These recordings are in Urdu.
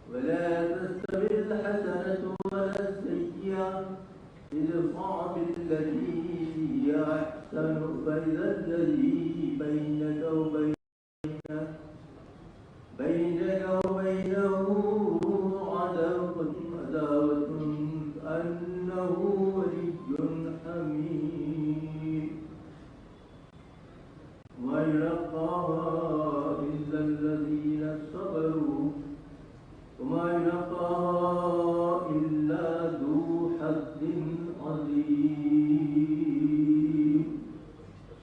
ولا تستوي الحسنة ولا السيئة ادفع بالتي هي أحسن فإذا الذي بينك وبينه عداوة أنه ولي حميم وما يلقاها إلا الذين صبروا وما يلقاها إلا ذو حظ عظيم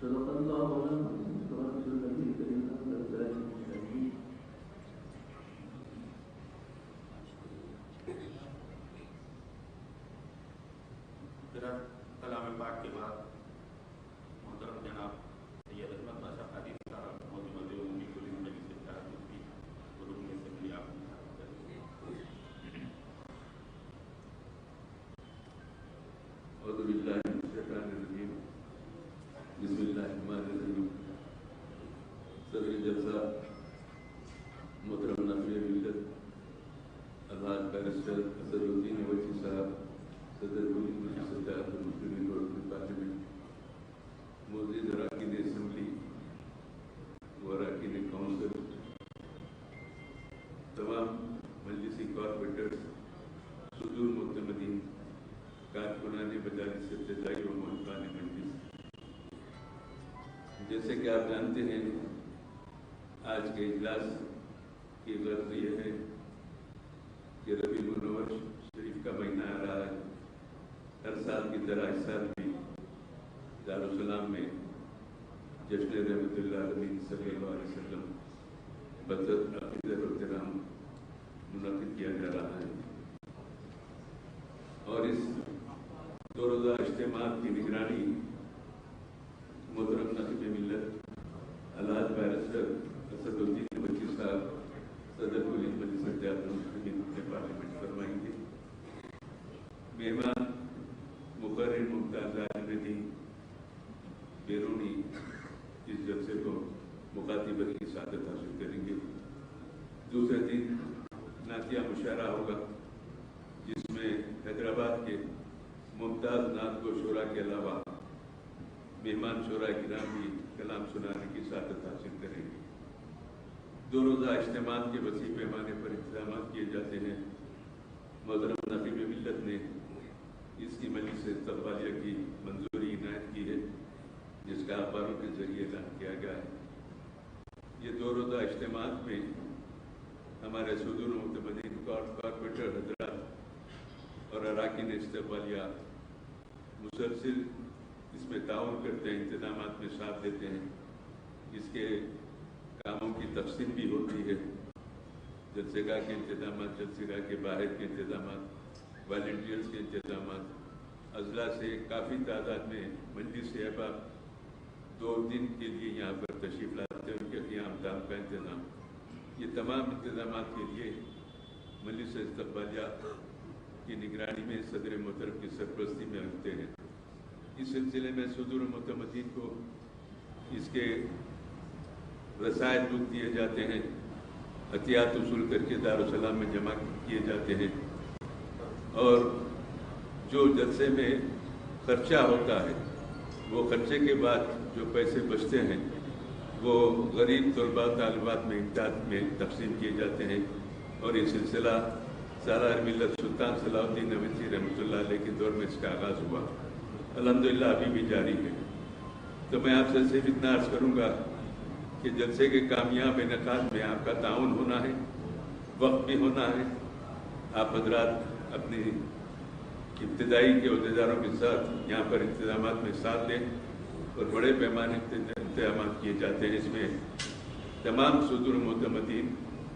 صدق الله ونعم الرسول النبي الكريم کلام پاک کے بعد محترم جناب سید احمد بادشاہ حدیث صاحب موجود عمومی کل مجلس اتحاد مفتی رکن اسمبلی آپ اعوذ باللہ من الشیطان الرجیم بسم اللہ الرحمن الرحیم صدر جلسہ محترم نافع ملت الحاج بیرسٹر اسد الدین اویسی صاحب صدر مجلس اتحاد المسلمین رکن پارلیمنٹ معزز اراکین اسمبلی و اراکین کونسل تمام مجلسی کارپوریٹرز صدور معتمدین کارکنان مجالس ابتدائی و معلقان مجلس جیسے کہ آپ جانتے ہیں آج کے اجلاس کی غرض یہ ہے کہ ربیع المنور شریف کا مہینہ آ رہا ہے ہر سال کی طرح اس سال بھی دارالسلام میں جشن رحمت اللہ العالمین صلی اللہ علیہ وسلم بدر عقیدت و احترام منعقد کیا جا رہا ہے اور اس دو روزہ اجتماع کی نگرانی محترم ناقب ملت الحاج بیرسٹر اسد الدین اویسی صاحب صدر کل مجلس اتحاد المسلمین پارلیمنٹ فرمائیں گے مہمان مقرر ممتاز ندی بیرونی اس جلسے کو مخاطبت کی سعادت حاصل کریں گے دوسرے دن نعتیہ مشاعرہ ہوگا جس میں حیدرآباد کے ممتاز نعت گو شعراء کے علاوہ مہمان شعراء کرام بھی کلام سنانے کی سعادت حاصل کریں گے دو روزہ اجتماع کے وسیع پیمانے پر انتظامات کیے جاتے ہیں محترم ناقب ملت نے اس کی مجلس استقبالیہ کی منظوری عنایت کی ہے جس کا اخباروں کے ذریعے اعلان کیا گیا ہے یہ دو روزہ اجتماع میں ہمارے صدور معتمدین کارپوریٹر حضرات اور اراکین استقبالیہ مسلسل اس میں تعاون کرتے ہیں انتظامات میں ساتھ دیتے ہیں اس کے کاموں کی تقسیم بھی ہوتی ہے جلسے گاہ کے انتظامات جلسے گاہ کے باہر کے انتظامات والنٹیئرز کے انتظامات اضلاع سے کافی تعداد میں مجلس احباب 2 دن کے لیے یہاں پر تشریف لاتے ہیں ان کے قیام دام کا انتظام یہ تمام انتظامات کے لیے مجلس استقبالیہ کی نگرانی میں صدر محترم کی سرپرستی میں رکھتے ہیں اس سلسلے میں صدور معتمدین کو اس کے رسائل بک دیے جاتے ہیں عطیات وصول کر کے دارالسلام میں جمع کیے جاتے ہیں اور جو جلسے میں خرچہ ہوتا ہے وہ خرچے کے بعد جو پیسے بچتے ہیں وہ غریب طلباء طالبات میں امداد میں تقسیم کیے جاتے ہیں اور یہ سلسلہ سالار ملت سلطان صلاح الدین اویسی رحمۃ اللہ علیہ کے دور میں اس کا آغاز ہوا الحمدللہ ابھی بھی جاری ہے تو میں آپ سے صرف اتنا عرض کروں گا کہ جلسے کے کامیاب انعقاد میں آپ کا تعاون ہونا ہے وقت بھی ہونا ہے آپ حضرات اپنی ابتدائی کے عہدیداروں کے ساتھ یہاں پر انتظامات میں ساتھ دیں اور بڑے پیمانے انتظامات کیے جاتے ہیں اس میں تمام صدور معتمدین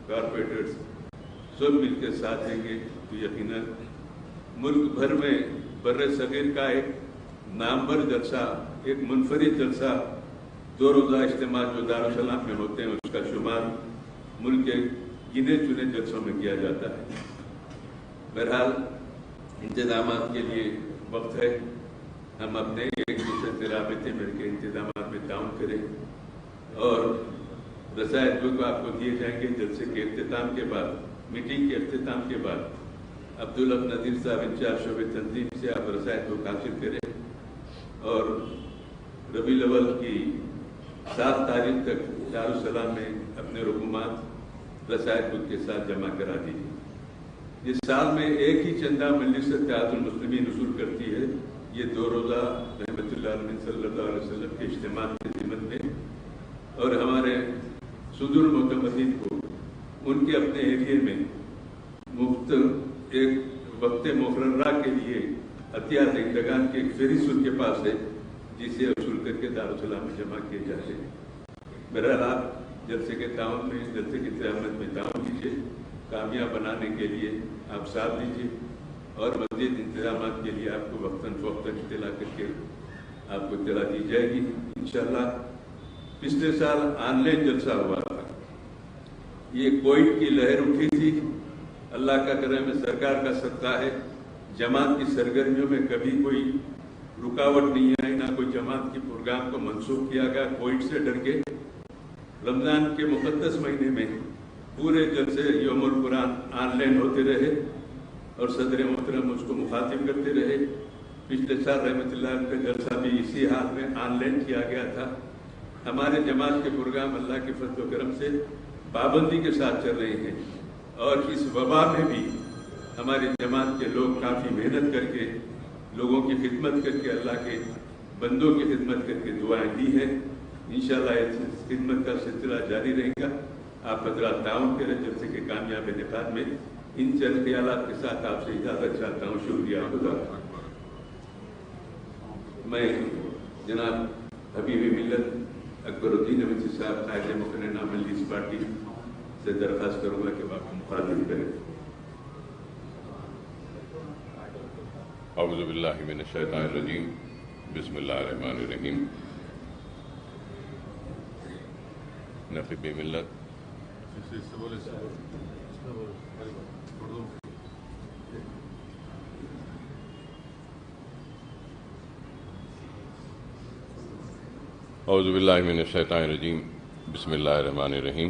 کارپوریٹرز سب مل کے ساتھ دیں گے تو یقیناً ملک بھر میں بر صغیر کا ایک نامور جلسہ ایک منفرد جلسہ 2 روزہ اجتماع جو دارالسلام میں ہوتے ہیں اس کا شمار ملک کے گنے چنے جلسوں میں کیا جاتا ہے بہرحال انتظامات کے لیے وقت ہے ہم اپنے ایک دوسرے سے رابطے مل کے انتظامات میں تعاون کریں اور رسائل جو آپ کو دیے جائیں گے جلسے کے اختتام کے بعد میٹنگ کے اختتام کے بعد عبداللہ نذیر صاحب انچارج شعبہ تنظیم سے آپ رسائل کو حاصل کریں اور ربیع الاول کی 7 تاریخ تک دارالسلام میں اپنے رقومات رسائل بک کے ساتھ جمع کرا دیجیے۔ اس سال میں ایک ہی چندہ مجلس اتحاد المسلمین وصول کرتی ہے، یہ 2 روزہ رحمت اللہ علیہ صلی اللہ علیہ وسلم کے اجتماع کے ضمن میں، اور ہمارے صدور المعتمدین کو ان کے اپنے ایریے میں مفت ایک وقت مقررہ کے لیے عطیہ دہندگان کی ایک فہرست ان کے پاس ہے، جسے وصول کر کے دارالسلام میں جمع کیے جاتے ہیں۔ بہرحال آپ جلسے کے تعاون میں، جلسے کی قیامت میں تعاون کیجیے، کامیاب بنانے کے لیے آپ ساتھ دیجیے، اور مزید انتظامات کے لیے آپ کو وقتاً فوقتاً اطلاع کر کے آپ کو اطلاع دی جائے گی انشاءاللہ۔ پچھلے سال آن لائن جلسہ ہوا تھا، یہ کووڈ کی لہر اٹھی تھی، اللہ کا کرم ہے، سرکار کا صدقہ ہے، جماعت کی سرگرمیوں میں کبھی کوئی رکاوٹ نہیں آئی، نہ کوئی جماعت کی پروگرام کو منسوخ کیا گیا کووڈ سے ڈر کے۔ رمضان کے مقدس مہینے میں پورے جلسے یوم القرآن آن لائن ہوتے رہے اور صدر محترم اس کو مخاطب کرتے رہے۔ پچھلے سال رحمت اللہ علیہ کا جلسہ بھی اسی حال میں آن لائن کیا گیا تھا۔ ہمارے جماعت کے پروگرام اللہ کے فضل و کرم سے پابندی کے ساتھ چل رہے ہیں، اور اس وبا میں بھی ہماری جماعت کے لوگ کافی محنت کر کے، لوگوں کی خدمت کر کے، اللہ کے بندوں کی خدمت کر کے دعائیں دی ہیں۔ انشاءاللہ اس خدمت کا سلسلہ جاری رہے گا۔ آپ حضرات تعاون کریں جلسے کے کامیاب انعقاد میں۔ ان چند خیالات کے ساتھ آپ سے اجازت چاہتا ہوں۔ شکریہ خدا۔ میں جناب حبیب ملت اکبر الدین اویسی صاحب قائد مقننہ مجلس پارٹی سے درخواست کروں گا کہ آپ مخاطب کریں۔ اعوذ باللہ من الشیطان الرجیم، بسم اللہ الرحمن الرحیم۔ نقیب ملت اعوذ باللہ من الشیطان الرجیم، بسم اللہ الرحمن الرحیم۔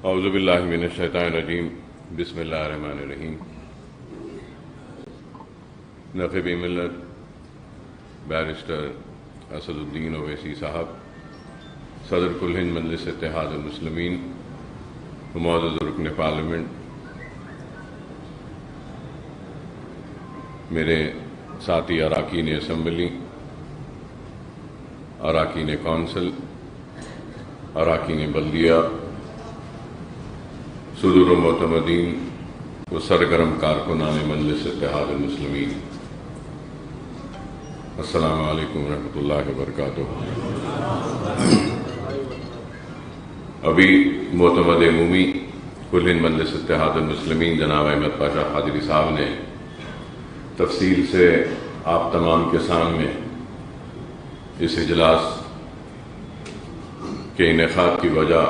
اعوذ باللہ من الشیطان الرجیم، بسم اللہ الرحمن الرحیم۔ نقیب ملت بیرسٹر اسد الدین اویسی صاحب، صدر کل ہند مجلس اتحاد المسلمین، معزز رکن پارلیمنٹ، میرے ساتھی اراکین اسمبلی، اراکین کونسل، اراکین بلدیہ، صدور المعتمدین و سرگرم کارکنان مجلس اتحاد المسلمین، السلام علیکم ورحمۃ اللہ وبرکاتہ۔ ابھی معتمد عمومی کل ہند مجلس اتحاد المسلمین جناب احمد پاشا قادری صاحب نے تفصیل سے آپ تمام کے سامنے اس اجلاس کے انعقاد کی وجہ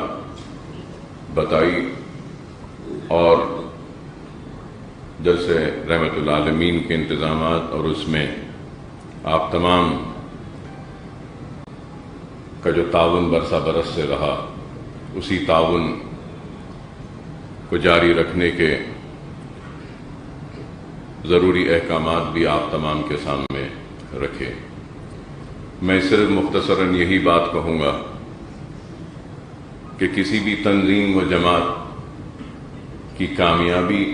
بتائی، اور جلسے رحمت العالمین کے انتظامات اور اس میں آپ تمام کا جو تعاون برسہ برس سے رہا، اسی تعاون کو جاری رکھنے کے ضروری احکامات بھی آپ تمام کے سامنے رکھے۔ میں صرف مختصراً یہی بات کہوں گا کہ کسی بھی تنظیم و جماعت کی کامیابی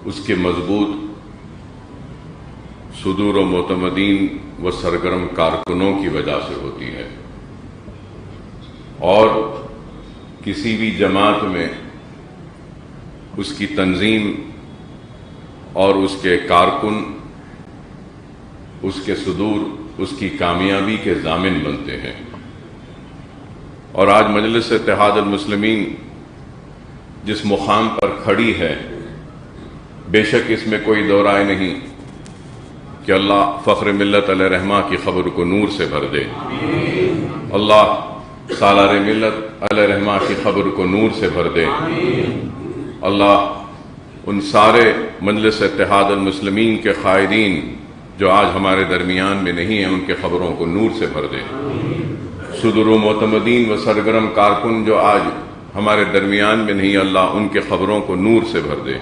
اس کے مضبوط صدور و معتمدین و سرگرم کارکنوں کی وجہ سے ہوتی ہے، اور کسی بھی جماعت میں اس کی تنظیم اور اس کے کارکن، اس کے صدور اس کی کامیابی کے ضامن بنتے ہیں، اور آج مجلس اتحاد المسلمین جس مقام پر کھڑی ہے، بے شک اس میں کوئی دو رائے نہیں کہ اللہ فخر ملت علیہ رحمہ کی خبر کو نور سے بھر دے، اللہ سالار ملت علیہ رحمہ کی خبر کو نور سے بھر دے، اللہ ان سارے مجلس اتحاد المسلمین کے قائدین جو آج ہمارے درمیان میں نہیں ہیں ان کے خبروں کو نور سے بھر دے، صدر و معتمدین و سرگرم کارکن جو آج ہمارے درمیان میں نہیں، اللہ ان کے خبروں کو نور سے بھر دے۔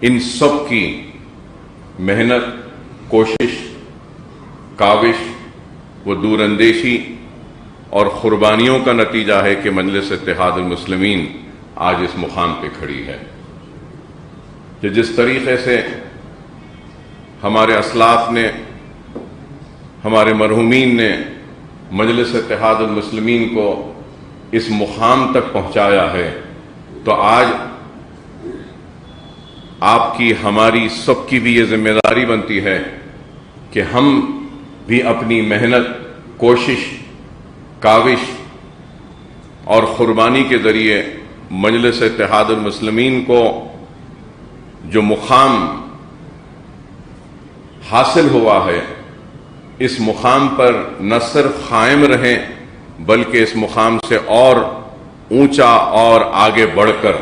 ان سب کی محنت، کوشش، کاوش و دور اندیشی اور قربانیوں کا نتیجہ ہے کہ مجلس اتحاد المسلمین آج اس مقام پہ کھڑی ہے، کہ جس طریقے سے ہمارے اسلاف نے، ہمارے مرحومین نے مجلس اتحاد المسلمین کو اس مقام تک پہنچایا ہے، تو آج آپ کی، ہماری، سب کی بھی یہ ذمہ داری بنتی ہے کہ ہم بھی اپنی محنت، کوشش، کاوش اور قربانی کے ذریعے مجلس اتحاد المسلمین کو جو مقام حاصل ہوا ہے اس مقام پر نہ صرف قائم رہیں بلکہ اس مقام سے اور اونچا اور آگے بڑھ کر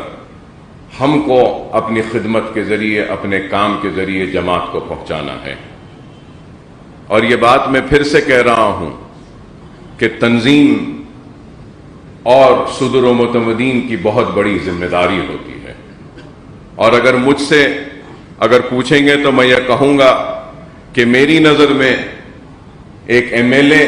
ہم کو اپنی خدمت کے ذریعے، اپنے کام کے ذریعے جماعت کو پہنچانا ہے۔ اور یہ بات میں پھر سے کہہ رہا ہوں کہ تنظیم اور صدر و معتمدین کی بہت بڑی ذمہ داری ہوتی ہے، اور اگر مجھ سے پوچھیں گے تو میں یہ کہوں گا کہ میری نظر میں ایک ایم ایل اے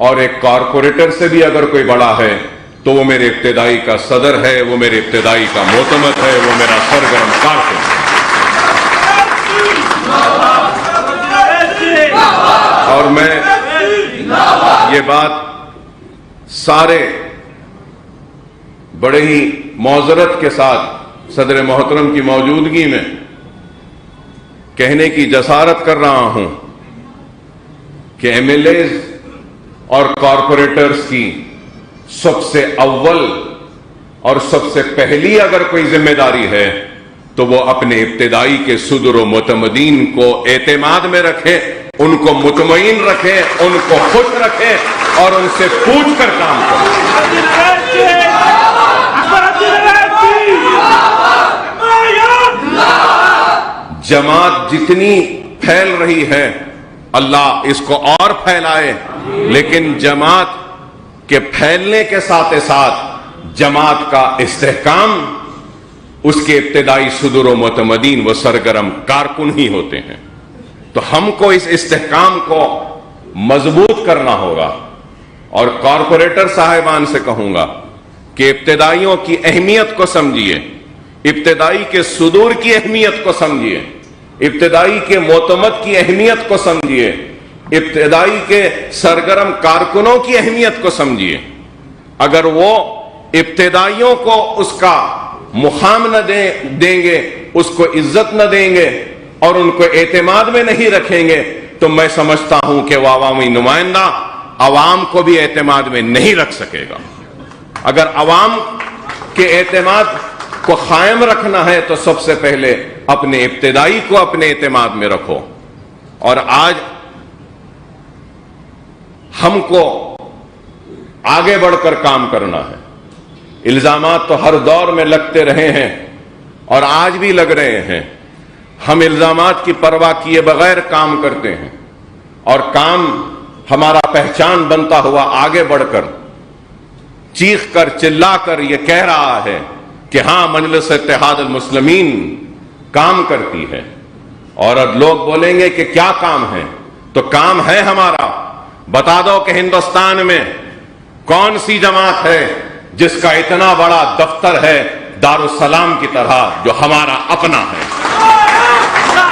اور ایک کارپوریٹر سے بھی اگر کوئی بڑا ہے تو وہ میرے ابتدائی کا صدر ہے، وہ میرے ابتدائی کا معتمد ہے، وہ میرا سرگرم کارکن ہے۔ اور میں یہ بات سارے بڑے ہی معذرت کے ساتھ صدر محترم کی موجودگی میں کہنے کی جسارت کر رہا ہوں کہ ایم ایل ایز اور کارپوریٹرز کی سب سے اول اور سب سے پہلی اگر کوئی ذمہ داری ہے تو وہ اپنے ابتدائی کے صدر و معتمدین کو اعتماد میں رکھے، ان کو مطمئن رکھے، ان کو خوش رکھے اور ان سے پوچھ کر کام کرے۔ جماعت جتنی پھیل رہی ہے اللہ اس کو اور پھیلائے، لیکن جماعت کے پھیلنے کے ساتھ ساتھ جماعت کا استحکام اس کے ابتدائی صدر و معتمدین و سرگرم کارکن ہی ہوتے ہیں۔ تو ہم کو اس استحکام کو مضبوط کرنا ہوگا، اور کارپوریٹر صاحبان سے کہوں گا کہ ابتدائیوں کی اہمیت کو سمجھیے، ابتدائی کے صدور کی اہمیت کو سمجھیے، ابتدائی کے معتمد کی اہمیت کو سمجھیے، ابتدائی کے سرگرم کارکنوں کی اہمیت کو سمجھیے۔ اگر وہ ابتدائیوں کو اس کا مقام نہ دیں گے، اس کو عزت نہ دیں گے اور ان کو اعتماد میں نہیں رکھیں گے تو میں سمجھتا ہوں کہ وہ عوامی نمائندہ عوام کو بھی اعتماد میں نہیں رکھ سکے گا۔ اگر عوام کے اعتماد کو قائم رکھنا ہے تو سب سے پہلے اپنے ابتدائی کو اپنے اعتماد میں رکھو۔ اور آج ہم کو آگے بڑھ کر کام کرنا ہے۔ الزامات تو ہر دور میں لگتے رہے ہیں اور آج بھی لگ رہے ہیں۔ ہم الزامات کی پرواہ کیے بغیر کام کرتے ہیں، اور کام ہمارا پہچان بنتا ہوا آگے بڑھ کر چیخ کر چلا کر یہ کہہ رہا ہے کہ ہاں مجلس اتحاد المسلمین کام کرتی ہے۔ اور اب لوگ بولیں گے کہ کیا کام ہے، تو کام ہے ہمارا۔ بتا دو کہ ہندوستان میں کون سی جماعت ہے جس کا اتنا بڑا دفتر ہے دارالسلام کی طرح جو ہمارا اپنا ہے۔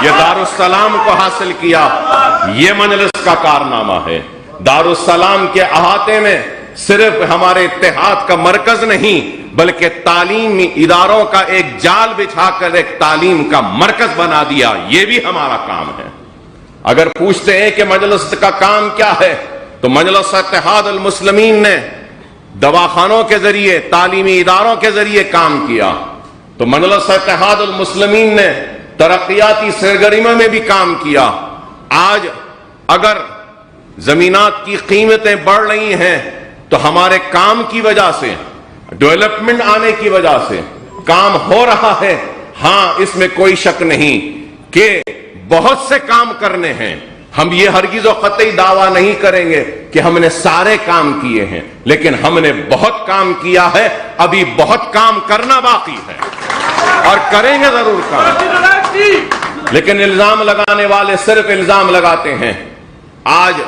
یہ دارالسلام کو حاصل کیا، یہ مجلس کا کارنامہ ہے۔ دارالسلام کے احاطے میں صرف ہمارے اتحاد کا مرکز نہیں بلکہ تعلیمی اداروں کا ایک جال بچھا کر ایک تعلیم کا مرکز بنا دیا، یہ بھی ہمارا کام ہے۔ اگر پوچھتے ہیں کہ مجلس کا کام کیا ہے تو مجلس اتحاد المسلمین نے دواخانوں کے ذریعے، تعلیمی اداروں کے ذریعے کام کیا، تو مجلس اتحاد المسلمین نے ترقیاتی سرگرمیوں میں بھی کام کیا۔ آج اگر زمینات کی قیمتیں بڑھ رہی ہیں تو ہمارے کام کی وجہ سے، ڈیولپمنٹ آنے کی وجہ سے کام ہو رہا ہے۔ ہاں، اس میں کوئی شک نہیں کہ بہت سے کام کرنے ہیں۔ ہم یہ ہرگز و قطعی دعویٰ نہیں کریں گے کہ ہم نے سارے کام کیے ہیں، لیکن ہم نے بہت کام کیا ہے، ابھی بہت کام کرنا باقی ہے اور کریں گے ضرور کام۔ لیکن الزام لگانے والے صرف الزام لگاتے ہیں۔ آج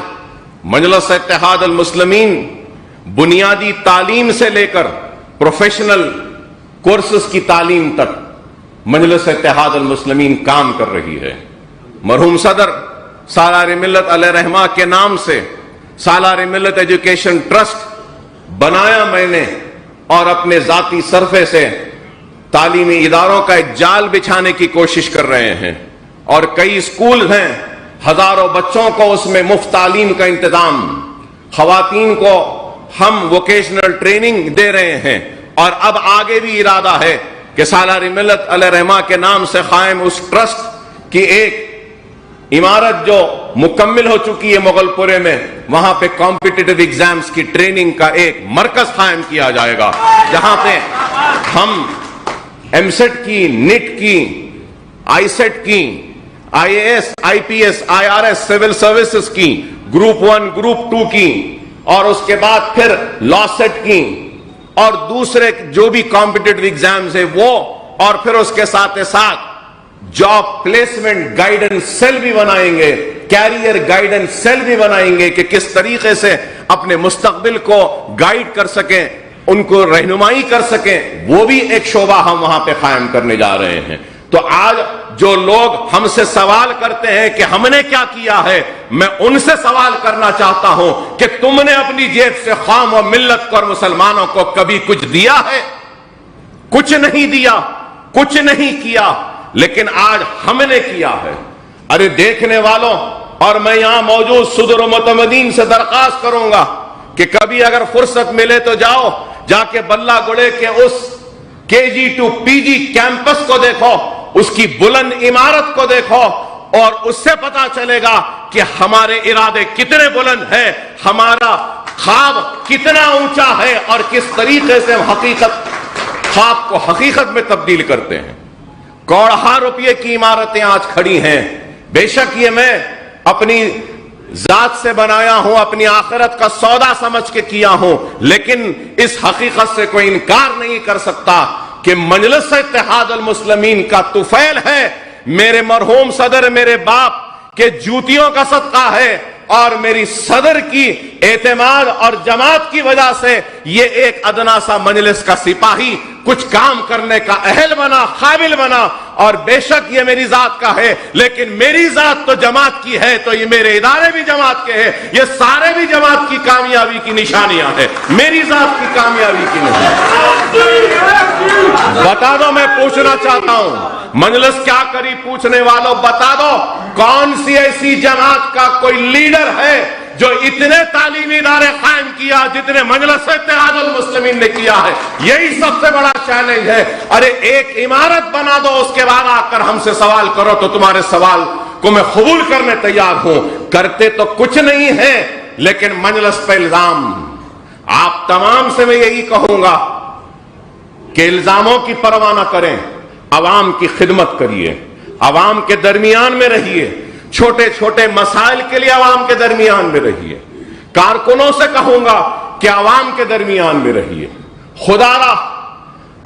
مجلس اتحاد المسلمین بنیادی تعلیم سے لے کر پروفیشنل کورسز کی تعلیم تک مجلس اتحاد المسلمین کام کر رہی ہے۔ مرحوم صدر سالار ملت علیہ رحمہ کے نام سے سالار ملت ایجوکیشن ٹرسٹ بنایا میں نے، اور اپنے ذاتی صرفے سے تعلیمی اداروں کا ایک جال بچھانے کی کوشش کر رہے ہیں، اور کئی اسکول ہیں، ہزاروں بچوں کو اس میں مفت تعلیم کا انتظام، خواتین کو ہم ووکیشنل ٹریننگ دے رہے ہیں، اور اب آگے بھی ارادہ ہے کہ سالار ملت علیہ رحمہ کے نام سے قائم اس ٹرسٹ کی ایک عمارت جو مکمل ہو چکی ہے مغل پورے میں، وہاں پہ کمپٹیٹیو ایگزامز کی ٹریننگ کا ایک مرکز قائم کیا جائے گا، جہاں پہ ہم ایم سیٹ کی، نیٹ کی، آئی سیٹ کی، I A S, I P S, I R S, civil services کی، گروپ 1 گروپ 2 کی، اور اس کے بعد پھر لا سیٹ کی، اور دوسرے جو بھی کمپٹیٹیو ایگزامز ہیں وہ، اور پھر اس کے ساتھ ساتھ جاب پلیسمنٹ گائیڈنس سیل بھی بنائیں گے، کیریئر گائیڈنس سیل بھی بنائیں گے کہ کس طریقے سے اپنے مستقبل کو گائیڈ کر سکیں، ان کو رہنمائی کر سکیں، وہ بھی ایک شعبہ ہم وہاں پہ قائم کرنے جا رہے ہیں۔ تو آج جو لوگ ہم سے سوال کرتے ہیں کہ ہم نے کیا کیا ہے، میں ان سے سوال کرنا چاہتا ہوں کہ تم نے اپنی جیب سے قوم و ملت کو اور مسلمانوں کو کبھی کچھ دیا ہے؟ کچھ نہیں دیا، کچھ نہیں کیا، لیکن آج ہم نے کیا ہے۔ ارے دیکھنے والوں، اور میں یہاں موجود صدر و متمدین سے درخواست کروں گا کہ کبھی اگر فرصت ملے تو جاؤ، جا کے بلہ گڑے کے اس KG to PG کیمپس کو دیکھو، اس کی بلند عمارت کو دیکھو، اور اس سے پتا چلے گا کہ ہمارے ارادے کتنے بلند ہیں، ہمارا خواب کتنا اونچا ہے، اور کس طریقے سے ہم خواب کو حقیقت میں تبدیل کرتے ہیں۔ کروڑوں روپے کی عمارتیں آج کھڑی ہیں، بے شک یہ میں اپنی ذات سے بنایا ہوں، اپنی آخرت کا سودا سمجھ کے کیا ہوں، لیکن اس حقیقت سے کوئی انکار نہیں کر سکتا کہ مجلس اتحاد المسلمین کا طفیل ہے، میرے مرحوم صدر میرے باپ کے جوتیوں کا صدقہ ہے، اور میری صدر کی اعتماد اور جماعت کی وجہ سے یہ ایک ادنا سا مجلس کا سپاہی کچھ کام کرنے کا اہل بنا، قابل بنا، اور بے شک یہ میری ذات کا ہے، لیکن میری ذات تو جماعت کی ہے، تو یہ میرے ادارے بھی جماعت کے ہیں، یہ سارے بھی جماعت کی کامیابی کی نشانیاں ہیں، میری ذات کی کامیابی کی نہیں۔ بتا دو، میں پوچھنا چاہتا ہوں، مجلس کیا کری پوچھنے والوں، بتا دو کون سی ایسی جماعت کا کوئی لیڈر ہے جو اتنے تعلیمی ادارے قائم کیا جتنے مجلس اتحاد المسلمین نے کیا ہے؟ یہی سب سے بڑا چیلنج ہے۔ ارے ایک عمارت بنا دو، اس کے بعد آ کر ہم سے سوال کرو تو تمہارے سوال کو میں قبول کرنے تیار ہوں۔ کرتے تو کچھ نہیں ہے، لیکن مجلس پہ الزام۔ آپ تمام سے میں یہی کہوں گا کہ الزاموں کی پرواہ نہ کریں، عوام کی خدمت کریے، عوام کے درمیان میں رہیے، چھوٹے چھوٹے مسائل کے لیے عوام کے درمیان میں رہیے۔ کارکنوں سے کہوں گا کہ عوام کے درمیان میں رہیے، خدا را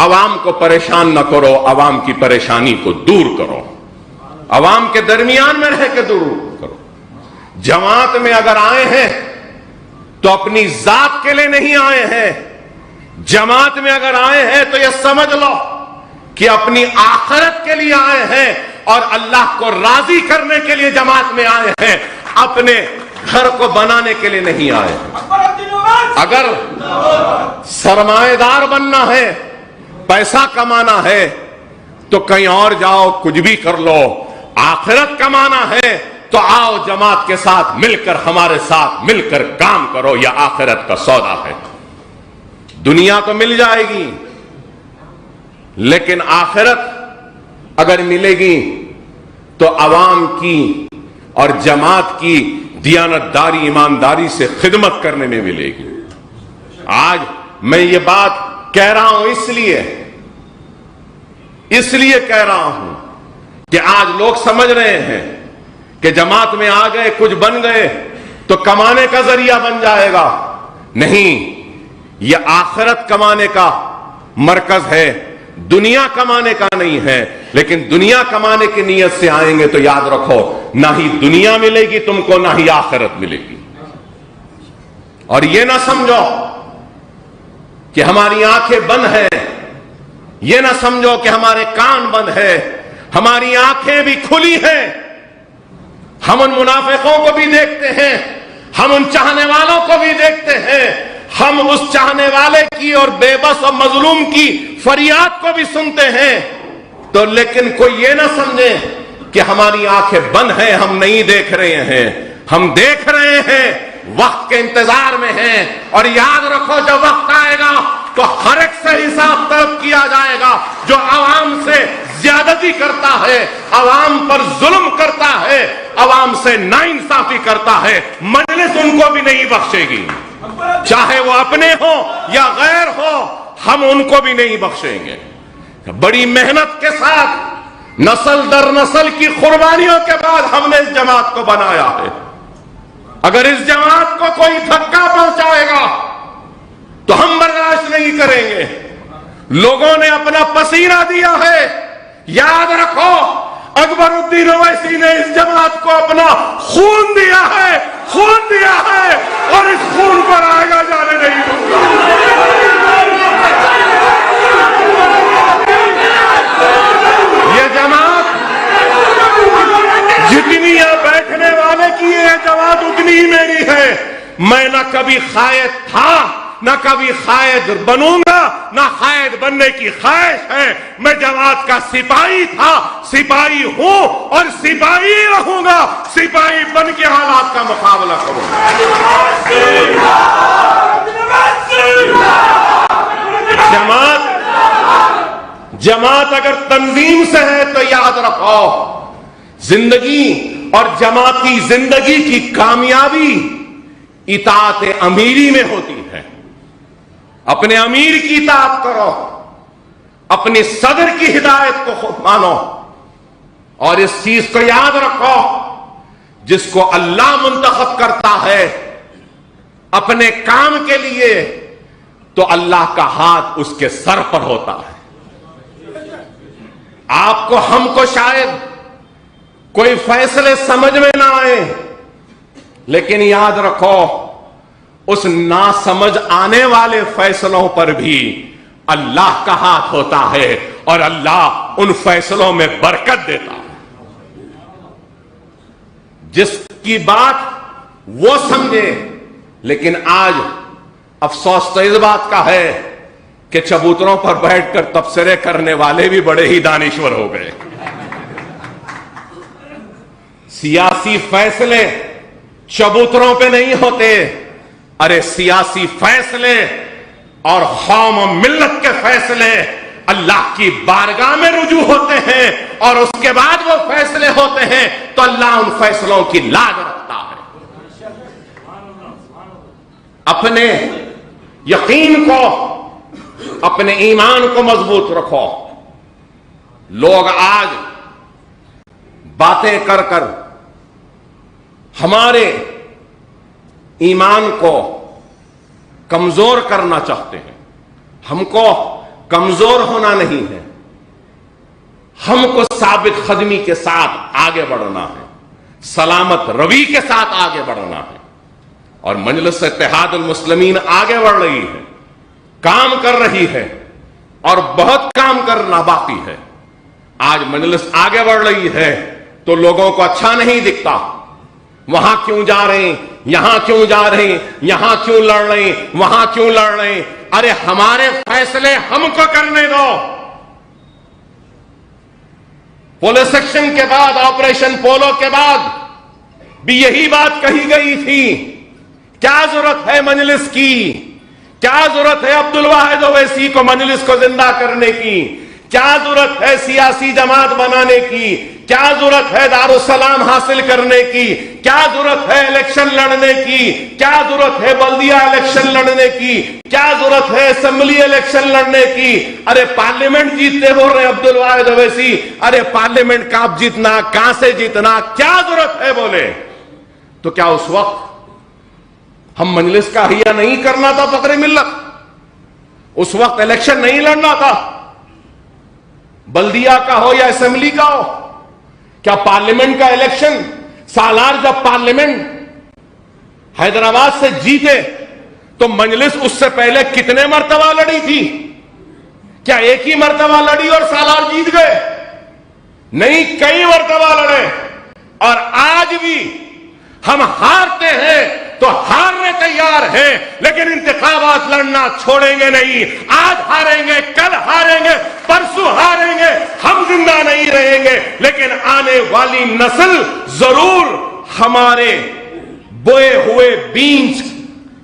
عوام کو پریشان نہ کرو، عوام کی پریشانی کو دور کرو، عوام کے درمیان میں رہ کے دور کرو۔ جماعت میں اگر آئے ہیں تو اپنی ذات کے لیے نہیں آئے ہیں، جماعت میں اگر آئے ہیں تو یہ سمجھ لو کہ اپنی آخرت کے لیے آئے ہیں، اور اللہ کو راضی کرنے کے لیے جماعت میں آئے ہیں، اپنے گھر کو بنانے کے لیے نہیں آئے ہیں۔ اگر سرمایہ دار بننا ہے، پیسہ کمانا ہے تو کہیں اور جاؤ، کچھ بھی کر لو۔ آخرت کمانا ہے تو آؤ جماعت کے ساتھ مل کر، ہمارے ساتھ مل کر کام کرو، یہ آخرت کا سودا ہے۔ دنیا تو مل جائے گی لیکن آخرت اگر ملے گی تو عوام کی اور جماعت کی دیانتداری ایمانداری سے خدمت کرنے میں ملے گی. آج میں یہ بات کہہ رہا ہوں اس لیے کہہ رہا ہوں کہ آج لوگ سمجھ رہے ہیں کہ جماعت میں آ گئے کچھ بن گئے تو کمانے کا ذریعہ بن جائے گا. نہیں، یہ آخرت کمانے کا مرکز ہے، دنیا کمانے کا نہیں ہے. لیکن دنیا کمانے کی نیت سے آئیں گے تو یاد رکھو نہ ہی دنیا ملے گی تم کو نہ ہی آخرت ملے گی. اور یہ نہ سمجھو کہ ہماری آنکھیں بند ہیں، یہ نہ سمجھو کہ ہمارے کان بند ہیں، ہماری آنکھیں بھی کھلی ہیں. ہم ان منافقوں کو بھی دیکھتے ہیں، ہم ان چاہنے والوں کو بھی دیکھتے ہیں، ہم اس چاہنے والے کی اور بے بس اور مظلوم کی فریاد کو بھی سنتے ہیں. تو لیکن کوئی یہ نہ سمجھے کہ ہماری آنکھیں بند ہیں، ہم نہیں دیکھ رہے ہیں. ہم دیکھ رہے ہیں، وقت کے انتظار میں ہیں. اور یاد رکھو جب وقت آئے گا تو ہر ایک سے حساب طلب کیا جائے گا. جو عوام سے زیادتی کرتا ہے، عوام پر ظلم کرتا ہے، عوام سے ناانصافی کرتا ہے، مجلس ان کو بھی نہیں بخشے گی. چاہے وہ اپنے ہو یا غیر ہو، ہم ان کو بھی نہیں بخشیں گے. بڑی محنت کے ساتھ نسل در نسل کی قربانیوں کے بعد ہم نے اس جماعت کو بنایا ہے. اگر اس جماعت کو کوئی دھکا پہنچائے گا تو ہم برداشت نہیں کریں گے. لوگوں نے اپنا پسینہ دیا ہے. یاد رکھو اکبر الدین اویسی نے اس جماعت کو اپنا خون دیا ہے اور اس خون پر آگے جانے نہیں دوں گا. یہ جماعت جتنی یہاں بیٹھنے والے کی ہے جماعت اتنی ہی میری ہے. میں نہ کبھی قائد تھا نہ کبھی قائد بنوں گا، نہ قائد بننے کی خواہش ہے. میں جماعت کا سپاہی تھا، سپاہی ہوں اور سپاہی رہوں گا. سپاہی بن کے حالات کا مقابلہ کروں گا. جماعت اگر تنظیم سے ہے تو یاد رکھو زندگی اور جماعتی زندگی کی کامیابی اطاعت امیری میں ہوتی ہے. اپنے امیر کی اطاعت کرو، اپنے صدر کی ہدایت کو خود مانو. اور اس چیز کو یاد رکھو جس کو اللہ منتخب کرتا ہے اپنے کام کے لیے تو اللہ کا ہاتھ اس کے سر پر ہوتا ہے. آپ کو ہم کو شاید کوئی فیصلے سمجھ میں نہ آئے لیکن یاد رکھو اس ناسمجھ آنے والے فیصلوں پر بھی اللہ کا ہاتھ ہوتا ہے اور اللہ ان فیصلوں میں برکت دیتا ہے. جس کی بات وہ سمجھے. لیکن آج افسوس تو اس بات کا ہے کہ چبوتروں پر بیٹھ کر تبصرے کرنے والے بھی بڑے ہی دانشور ہو گئے. سیاسی فیصلے چبوتروں پہ نہیں ہوتے. ارے سیاسی فیصلے اور قوم و ملت کے فیصلے اللہ کی بارگاہ میں رجوع ہوتے ہیں اور اس کے بعد وہ فیصلے ہوتے ہیں تو اللہ ان فیصلوں کی لاج رکھتا ہے. اپنے یقین کو، اپنے ایمان کو مضبوط رکھو. لوگ آج باتیں کر کر ہمارے ایمان کو کمزور کرنا چاہتے ہیں. ہم کو کمزور ہونا نہیں ہے، ہم کو ثابت قدمی کے ساتھ آگے بڑھنا ہے، سلامت روی کے ساتھ آگے بڑھنا ہے. اور مجلس اتحاد المسلمین آگے بڑھ رہی ہے، کام کر رہی ہے اور بہت کام کرنا باقی ہے. آج مجلس آگے بڑھ رہی ہے تو لوگوں کو اچھا نہیں دکھتا. وہاں کیوں جا رہے ہیں، یہاں کیوں جا رہے ہیں، یہاں کیوں لڑ رہے ہیں، وہاں کیوں لڑ رہے ہیں. ارے ہمارے فیصلے ہم کو کرنے دو. پولیس سیکشن کے بعد، آپریشن پولو کے بعد بھی یہی بات کہی گئی تھی. کیا ضرورت ہے مجلس کی، کیا ضرورت ہے عبدالواحد اویسی کو مجلس کو زندہ کرنے کی؟ کیا ضرورت ہے سیاسی جماعت بنانے کی؟ کیا ضرورت ہے دارالسلام حاصل کرنے کی؟ کیا ضرورت ہے الیکشن لڑنے کی؟ کیا ضرورت ہے بلدیہ الیکشن لڑنے کی؟ کیا ضرورت ہے اسمبلی الیکشن لڑنے کی؟ ارے پارلیمنٹ جیتتے بول رہے عبدالواحد اویسی، ارے پارلیمنٹ کا جیتنا کہاں سے جیتنا، کیا ضرورت ہے بولے؟ تو کیا اس وقت ہم مجلس کا احیاء نہیں کرنا تھا فخر ملت؟ اس وقت الیکشن نہیں لڑنا تھا، بلدیہ کا ہو یا اسمبلی کا ہو؟ کیا پارلیمنٹ کا الیکشن سالار جب پارلیمنٹ حیدرآباد سے جیتے تو مجلس اس سے پہلے کتنے مرتبہ لڑی تھی؟ کیا ایک ہی مرتبہ لڑی اور سالار جیت گئے؟ نہیں، کئی مرتبہ لڑے، اور آج بھی ہم ہارتے ہیں تو ہارنے تیار ہیں، لیکن انتخابات لڑنا چھوڑیں گے نہیں۔ آج ہاریں گے، کل ہاریں گے، پرسوں ہاریں گے، ہم زندہ نہیں رہیں گے، لیکن آنے والی نسل ضرور ہمارے بوئے ہوئے بیج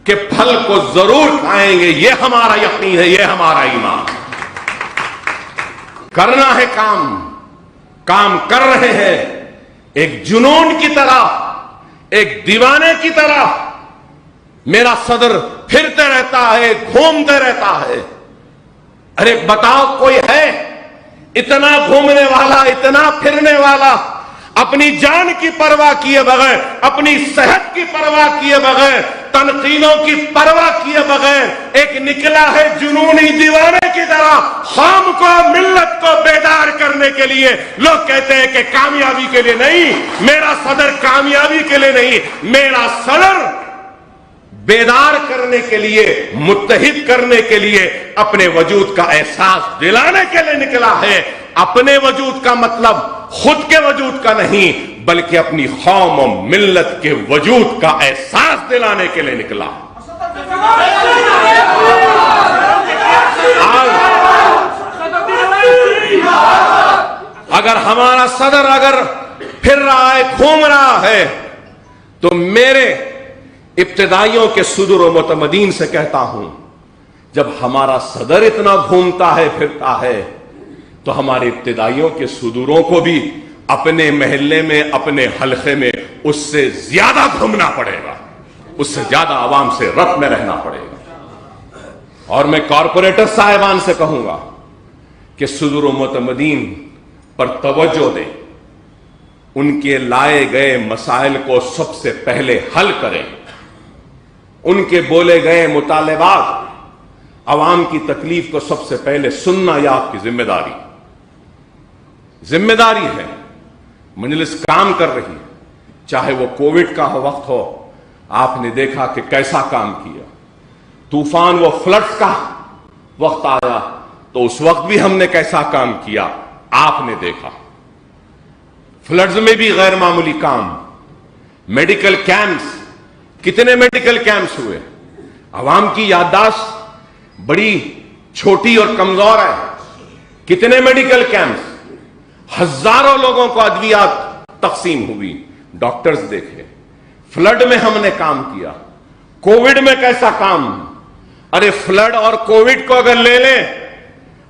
کے پھل کو ضرور کھائیں گے، یہ ہمارا یقین ہے، یہ ہمارا ایمان۔ کرنا ہے کام کر رہے ہیں، ایک جنون کی طرح، ایک دیوانے کی طرح میرا صدر پھرتے رہتا ہے، گھومتے رہتا ہے۔ ارے بتاؤ کوئی ہے اتنا گھومنے والا، اتنا پھرنے والا، اپنی جان کی پرواہ کیے بغیر، اپنی صحت کی پرواہ کیے بغیر، تنقیدوں کی پرواہ کیے بغیر ایک نکلا ہے جنونی دیوانے کی طرح قوم کو، ملت کو بیدار کرنے کے لیے۔ لوگ کہتے ہیں کہ کامیابی کے لیے نہیں، میرا صدر کامیابی کے لیے نہیں، میرا صدر بیدار کرنے کے لیے، متحد کرنے کے لیے، اپنے وجود کا احساس دلانے کے لیے نکلا ہے۔ اپنے وجود کا مطلب خود کے وجود کا نہیں، بلکہ اپنی قوم و ملت کے وجود کا احساس دلانے کے لیے نکلا۔ اگر ہمارا صدر اگر پھر رہا ہے، گھوم رہا ہے، تو میرے ابتدائیوں کے صدور و متمدین سے کہتا ہوں، جب ہمارا صدر اتنا گھومتا ہے، پھرتا ہے، تو ہمارے ابتدائیوں کے صدوروں کو بھی اپنے محلے میں، اپنے حلقے میں اس سے زیادہ گھومنا پڑے گا، اس سے زیادہ عوام سے ربط میں رہنا پڑے گا۔ اور میں کارپوریٹر صاحبان سے کہوں گا کہ صدور و متمدین پر توجہ دیں، ان کے لائے گئے مسائل کو سب سے پہلے حل کریں، ان کے بولے گئے مطالبات، عوام کی تکلیف کو سب سے پہلے سننا، یہ آپ کی ذمہ داری ہے۔ مجلس کام کر رہی ہے، چاہے وہ کووڈ کا وقت ہو، آپ نے دیکھا کہ کیسا کام کیا، طوفان و فلڈ کا وقت آیا تو اس وقت بھی ہم نے کیسا کام کیا، آپ نے دیکھا۔ فلڈز میں بھی غیر معمولی کام، میڈیکل کیمپس، کتنے میڈیکل کیمپس ہوئے؟ عوام کی یادداشت بڑی چھوٹی اور کمزور ہے، کتنے میڈیکل کیمپس، ہزاروں لوگوں کو ادویات تقسیم ہوئی، ڈاکٹرز دیکھے۔ فلڈ میں ہم نے کام کیا، کووڈ میں کیسا کام، ارے فلڈ اور کووڈ کو اگر لے لیں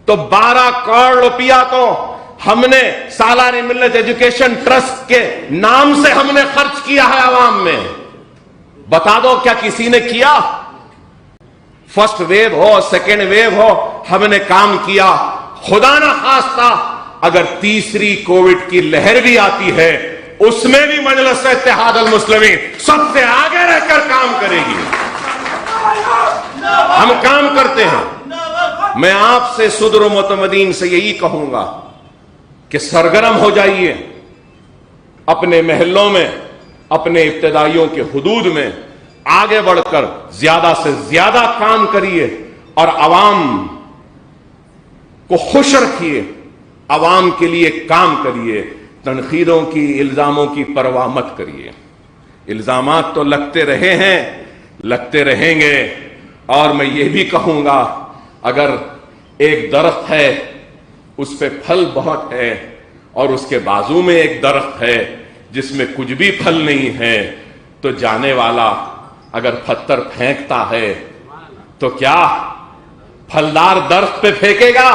تو 12 کروڑ روپیہ تو ہم نے سالار ملت ایجوکیشن ٹرسٹ کے نام سے ہم نے خرچ کیا ہے عوام میں۔ بتا دو کیا کسی نے کیا؟ فرسٹ ویو ہو، سیکنڈ ویو ہو، ہم نے کام کیا۔ خدا نہ خواستہ اگر تیسری کووڈ کی لہر بھی آتی ہے، اس میں بھی مجلس اتحاد المسلمین سب سے آگے رہ کر کام کرے گی۔ ہم کام کرتے ہیں۔ میں آپ سے صدر و متمدین سے یہی کہوں گا کہ سرگرم ہو جائیے، اپنے محلوں میں، اپنے ابتدائیوں کے حدود میں آگے بڑھ کر زیادہ سے زیادہ کام کریے اور عوام کو خوش رکھیے، عوام کے لیے کام کریے، تنقیدوں کی، الزاموں کی پرواہ مت کریے۔ الزامات تو لگتے رہے ہیں، لگتے رہیں گے، اور میں یہ بھی کہوں گا اگر ایک درخت ہے اس پہ پھل بہت ہے اور اس کے بازو میں ایک درخت ہے جس میں کچھ بھی پھل نہیں ہے، تو جانے والا اگر پتھر پھینکتا ہے تو کیا پھلدار درخت پہ پھینکے گا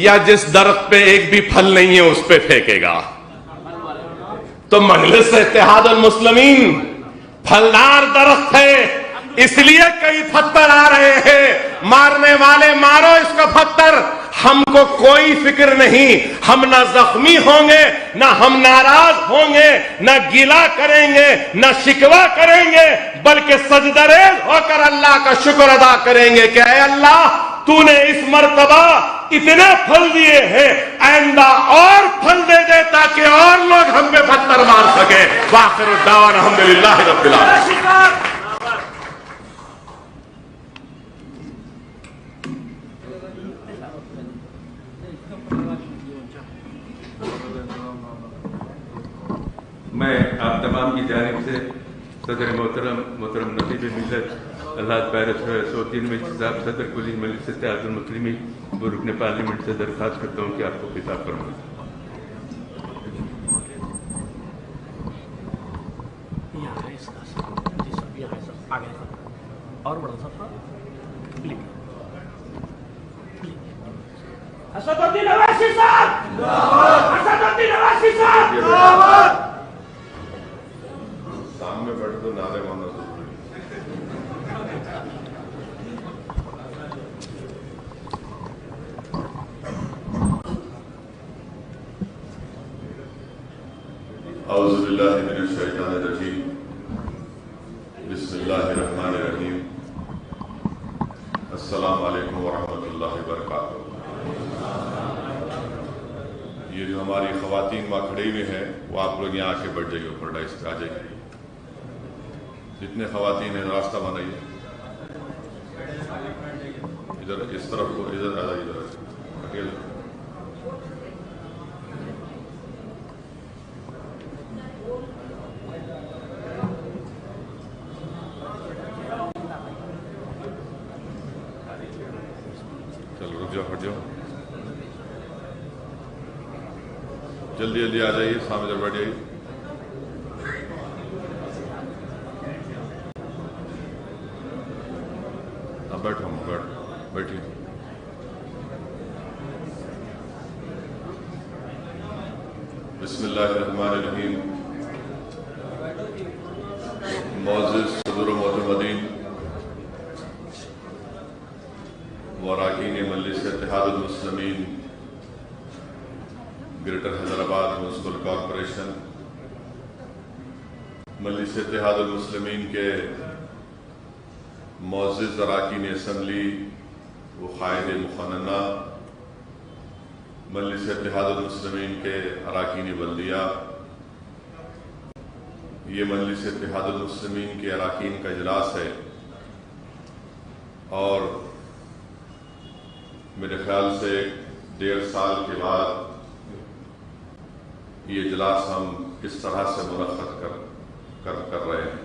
یا جس درخت پہ ایک بھی پھل نہیں ہے اس پہ پھینکے گا؟ تو مجلس اتحاد المسلمین پھلدار درخت ہے، اس لیے کئی پتھر آ رہے ہیں، مارنے والے مارو اس کا پتھر، ہم کو کوئی فکر نہیں، ہم نہ زخمی ہوں گے، نہ ہم ناراض ہوں گے، نہ گلا کریں گے، نہ شکوہ کریں گے، بلکہ سجدہ ریز ہو کر اللہ کا شکر ادا کریں گے کہ اے اللہ تو نے اس مرتبہ اتنے پھل دیے ہیں، آئندہ اور پھل دے دے تاکہ اور لوگ ہم پہ پتھر مار سکے۔ وآخر الدعوانا الحمدللہ رب العالمین۔ میں آپ تمام کی جانب سے صدر محترم نقیب ملت اللہ پیرس سعودین میں صاحب صدر کلی مجلس اتحاد المسلمین و رکن پارلیمنٹ سے درخواست کرتا ہوں کہ آپ کو خطاب فرمائیں۔ اسد الدین اویسی صاحب، اسد الدین اویسی صاحب، سامنے بیٹھے تو نعرے مارنا اعوذ باللہ من الشیطان الرجیم، بسم اللہ الرحمن الرحیم، السلام علیکم ورحمۃ اللہ وبرکاتہ۔ یہ جو ہماری خواتین وہاں کھڑی ہوئی ہیں وہ آپ لوگ یہاں آ کے بیٹھ جائیے، اوپر ڈائس پہ آ جائیے، جتنے خواتین ہیں راستہ بنائیے، ادھر اس طرف کو ادھر آ جائیے، ادھر اکیلے۔ چلو رک جاؤ، ہٹ جاؤ، جلدی جلدی آ جائیے، سامنے ادھر بیٹھ جائیے۔ بیٹھو بیٹھیے۔ بسم اللہ الرحمن الرحیم۔ معزز صدور و معتمدین و اراکین مجلس اتحاد المسلمین گریٹر حیدرآباد میونسپل کارپوریشن، مجلس اتحاد المسلمین کے معزز اراکین اسمبلی و قائد مقننہ، مجلس اتحاد المسلمین کے اراکین بلدیہ، یہ مجلس اتحاد المسلمین کے اراکین کا اجلاس ہے، اور میرے خیال سے 1.5 سال کے بعد یہ اجلاس ہم اس طرح سے منعقد کر رہے ہیں،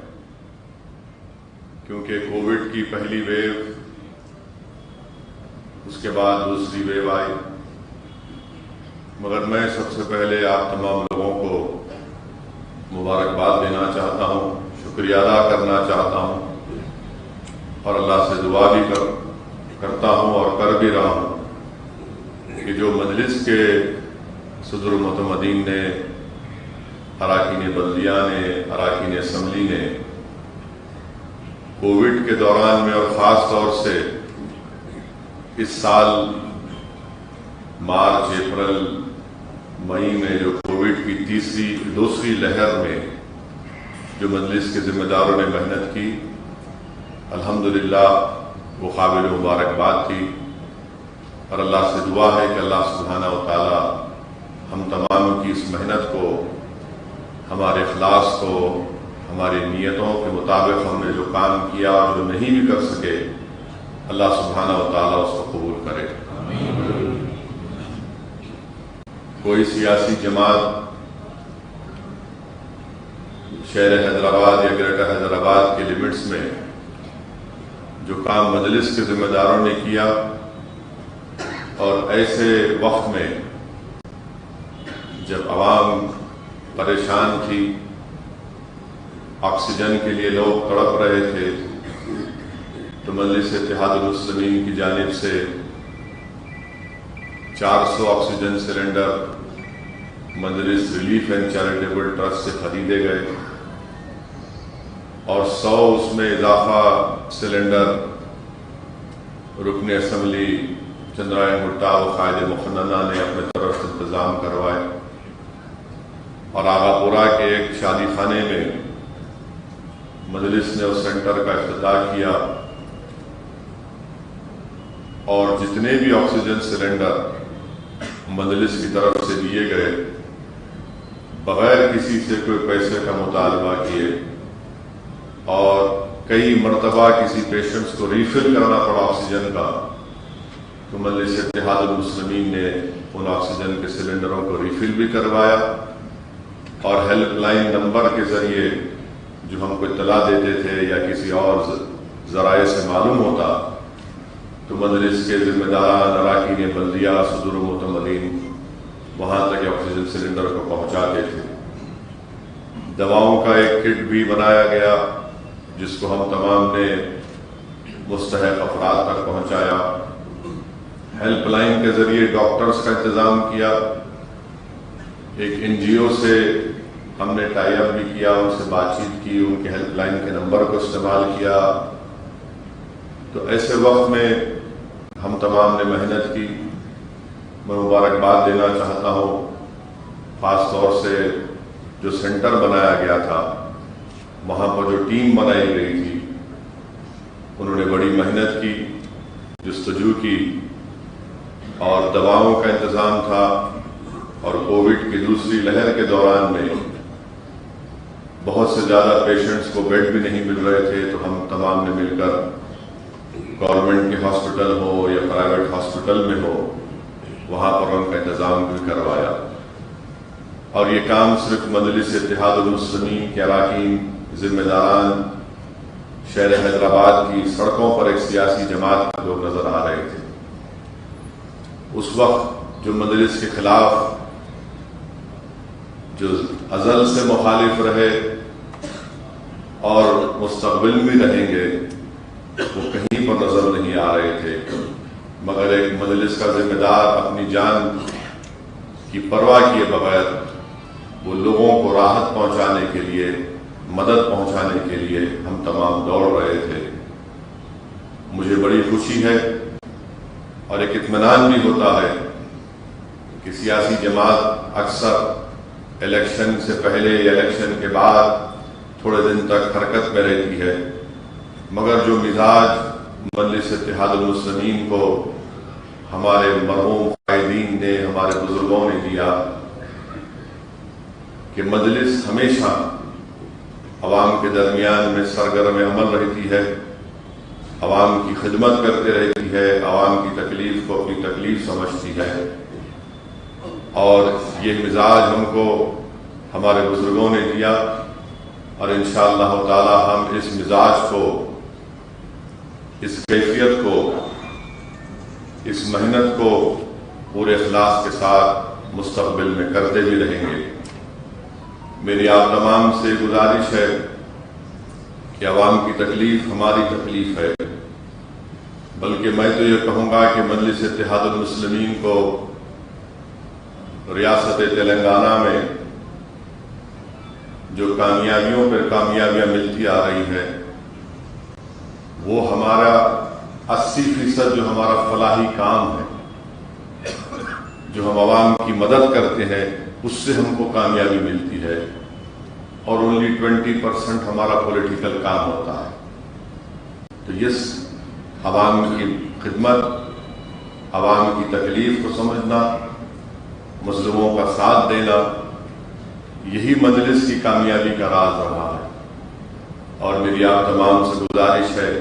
کیونکہ کووڈ کی پہلی ویو، اس کے بعد دوسری ویو آئی، مگر میں سب سے پہلے آپ تمام لوگوں کو مبارکباد دینا چاہتا ہوں، شکریہ ادا کرنا چاہتا ہوں، اور اللہ سے دعا بھی کرتا ہوں اور کر بھی رہا ہوں کہ جو مجلس کے صدر معتمدین نے، اراکین بلدیہ نے، اراکین اسمبلی نے کووڈ کے دوران میں اور خاص طور سے اس سال مارچ، اپریل، مئی میں جو کووڈ کی دوسری لہر میں جو مجلس کے ذمہ داروں نے محنت کی، الحمدللہ وہ قابل مبارکباد تھی، اور اللہ سے دعا ہے کہ اللہ سبحانہ و تعالی ہم تمام کی اس محنت کو، ہمارے اخلاص کو، ہماری نیتوں کے مطابق ہم نے جو کام کیا اور جو نہیں بھی کر سکے، اللہ سبحانہ و تعالی اس کو قبول کرے۔ کوئی سیاسی جماعت شہر حیدرآباد یا گریٹر حیدرآباد کے لیمٹس میں جو کام مجلس کے ذمہ داروں نے کیا، اور ایسے وقت میں جب عوام پریشان تھی، آکسیجن کے لیے لوگ تڑپ رہے تھے، تو مجلس اتحاد المسلمین کی جانب سے 400 آکسیجن سلنڈر مجلس ریلیف اینڈ چیریٹیبل ٹرسٹ سے خریدے گئے اور 100 اس میں اضافہ سلنڈر رکن اسمبلی چندرائے بھٹا و قائد مقننہ نے اپنے طرف سے انتظام کروائے اور آغا پورہ کے ایک شادی خانے میں مجلس نے اس سینٹر کا افتتاح کیا اور جتنے بھی آکسیجن سلنڈر مجلس کی طرف سے دیے گئے بغیر کسی سے کوئی پیسے کا مطالبہ کیے اور کئی مرتبہ کسی پیشنٹس کو ریفل کرنا پڑا آکسیجن کا تو مجلس اتحاد المسلمین نے ان آکسیجن کے سلنڈروں کو ریفل بھی کروایا اور ہیلپ لائن نمبر کے ذریعے جو ہم کو اطلاع دیتے تھے یا کسی اور ذرائع سے معلوم ہوتا تو مجلس کے ذمہ داران اراکین بلدیہ صدور و معتمدین وہاں تک آکسیجن سلنڈر کو پہنچاتے تھے۔ دواؤں کا ایک کٹ بھی بنایا گیا جس کو ہم تمام نے مستحق افراد تک پہنچایا۔ ہیلپ لائن کے ذریعے ڈاکٹرز کا انتظام کیا۔ ایک NGO سے ہم نے ٹائی اپ بھی کیا، ان سے بات چیت کی، ان کے ہیلپ لائن کے نمبر کو استعمال کیا۔ تو ایسے وقت میں ہم تمام نے محنت کی۔ میں مبارکباد دینا چاہتا ہوں خاص طور سے جو سینٹر بنایا گیا تھا، وہاں پر جو ٹیم بنائی گئی تھی، انہوں نے بڑی محنت کی، جستجو کی اور دواؤں کا انتظام تھا۔ اور کووڈ کی دوسری لہر کے دوران میں بہت سے زیادہ پیشنٹس کو بیڈ بھی نہیں مل رہے تھے، تو ہم تمام نے مل کر گورنمنٹ کے ہاسپٹل ہو یا پرائیویٹ ہاسپٹل میں ہو وہاں پر ان کا انتظام بھی کروایا۔ اور یہ کام صرف مجلس اتحاد المسلمین کے اراکین ذمہ داران شہر حیدرآباد کی سڑکوں پر ایک سیاسی جماعت کے لوگ نظر آ رہے تھے۔ اس وقت جو مجلس کے خلاف جو ازل سے مخالف رہے اور مستقبل میں رہیں گے وہ کہیں پر نظر نہیں آ رہے تھے، مگر ایک مجلس کا ذمہ دار اپنی جان کی پرواہ کیے بغیر وہ لوگوں کو راحت پہنچانے کے لیے، مدد پہنچانے کے لیے ہم تمام دوڑ رہے تھے۔ مجھے بڑی خوشی ہے اور ایک اطمینان بھی ہوتا ہے کہ سیاسی جماعت اکثر الیکشن سے پہلے یا الیکشن کے بعد تھوڑے دن تک حرکت میں رہتی ہے، مگر جو مزاج مجلس اتحاد المسلمین کو ہمارے مرحوم قائدین نے، ہمارے بزرگوں نے دیا کہ مجلس ہمیشہ عوام کے درمیان میں سرگرم عمل رہتی ہے، عوام کی خدمت کرتے رہتی ہے، عوام کی تکلیف کو اپنی تکلیف سمجھتی ہے، اور یہ مزاج ہم کو ہمارے بزرگوں نے دیا اور انشاءاللہ تعالی ہم اس مزاج کو، اس کیفیت کو، اس محنت کو پورے اخلاص کے ساتھ مستقبل میں کرتے بھی رہیں گے۔ میری آپ تمام سے گزارش ہے کہ عوام کی تکلیف ہماری تکلیف ہے، بلکہ میں تو یہ کہوں گا کہ مجلس اتحاد المسلمین کو ریاست تلنگانہ میں جو کامیابیوں پر کامیابیاں ملتی آ رہی ہیں وہ ہمارا 80% جو ہمارا فلاحی کام ہے، جو ہم عوام کی مدد کرتے ہیں، اس سے ہم کو کامیابی ملتی ہے، اور اونلی 20% ہمارا پولیٹیکل کام ہوتا ہے۔ تو اس عوام کی خدمت، عوام کی تکلیف کو سمجھنا، مظلوموں کا ساتھ دینا، یہی مجلس کی کامیابی کا راز رہا ہے۔ اور میری آپ تمام سے گزارش ہے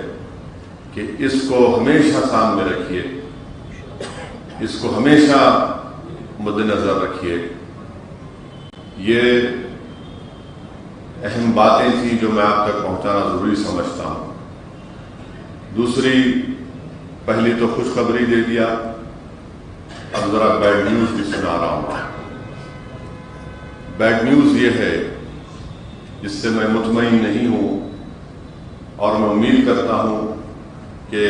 کہ اس کو ہمیشہ سامنے رکھیے، اس کو ہمیشہ مد نظر رکھیے۔ یہ اہم باتیں تھیں جو میں آپ تک پہنچانا ضروری سمجھتا ہوں۔ دوسری، پہلی تو خوشخبری دے دیا، اب ذرا بیڈ نیوز بھی سنا رہا ہوں۔ بیڈ نیوز یہ ہے جس سے میں مطمئن نہیں ہوں اور میں امید کرتا ہوں کہ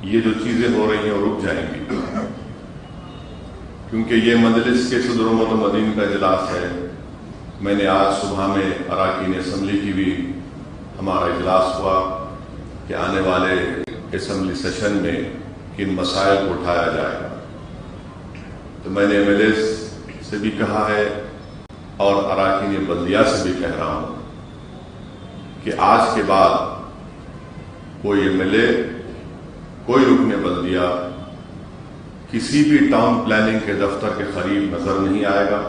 یہ جو چیزیں ہو رہی ہیں وہ رک جائیں گی، کیونکہ یہ مجلس کے صدر و متمدین کا اجلاس ہے۔ میں نے آج صبح میں اراکین اسمبلی کی بھی ہمارا اجلاس ہوا کہ آنے والے اسمبلی سیشن میں کن مسائل کو اٹھایا جائے گا، تو میں نے ایم ایل اے سے بھی کہا ہے اور اراکین بلدیہ سے بھی کہہ رہا ہوں کہ آج کے بعد کوئی ایم ایل اے، کوئی رکن بلدیہ کسی بھی ٹاؤن پلاننگ کے دفتر کے قریب نظر نہیں آئے گا،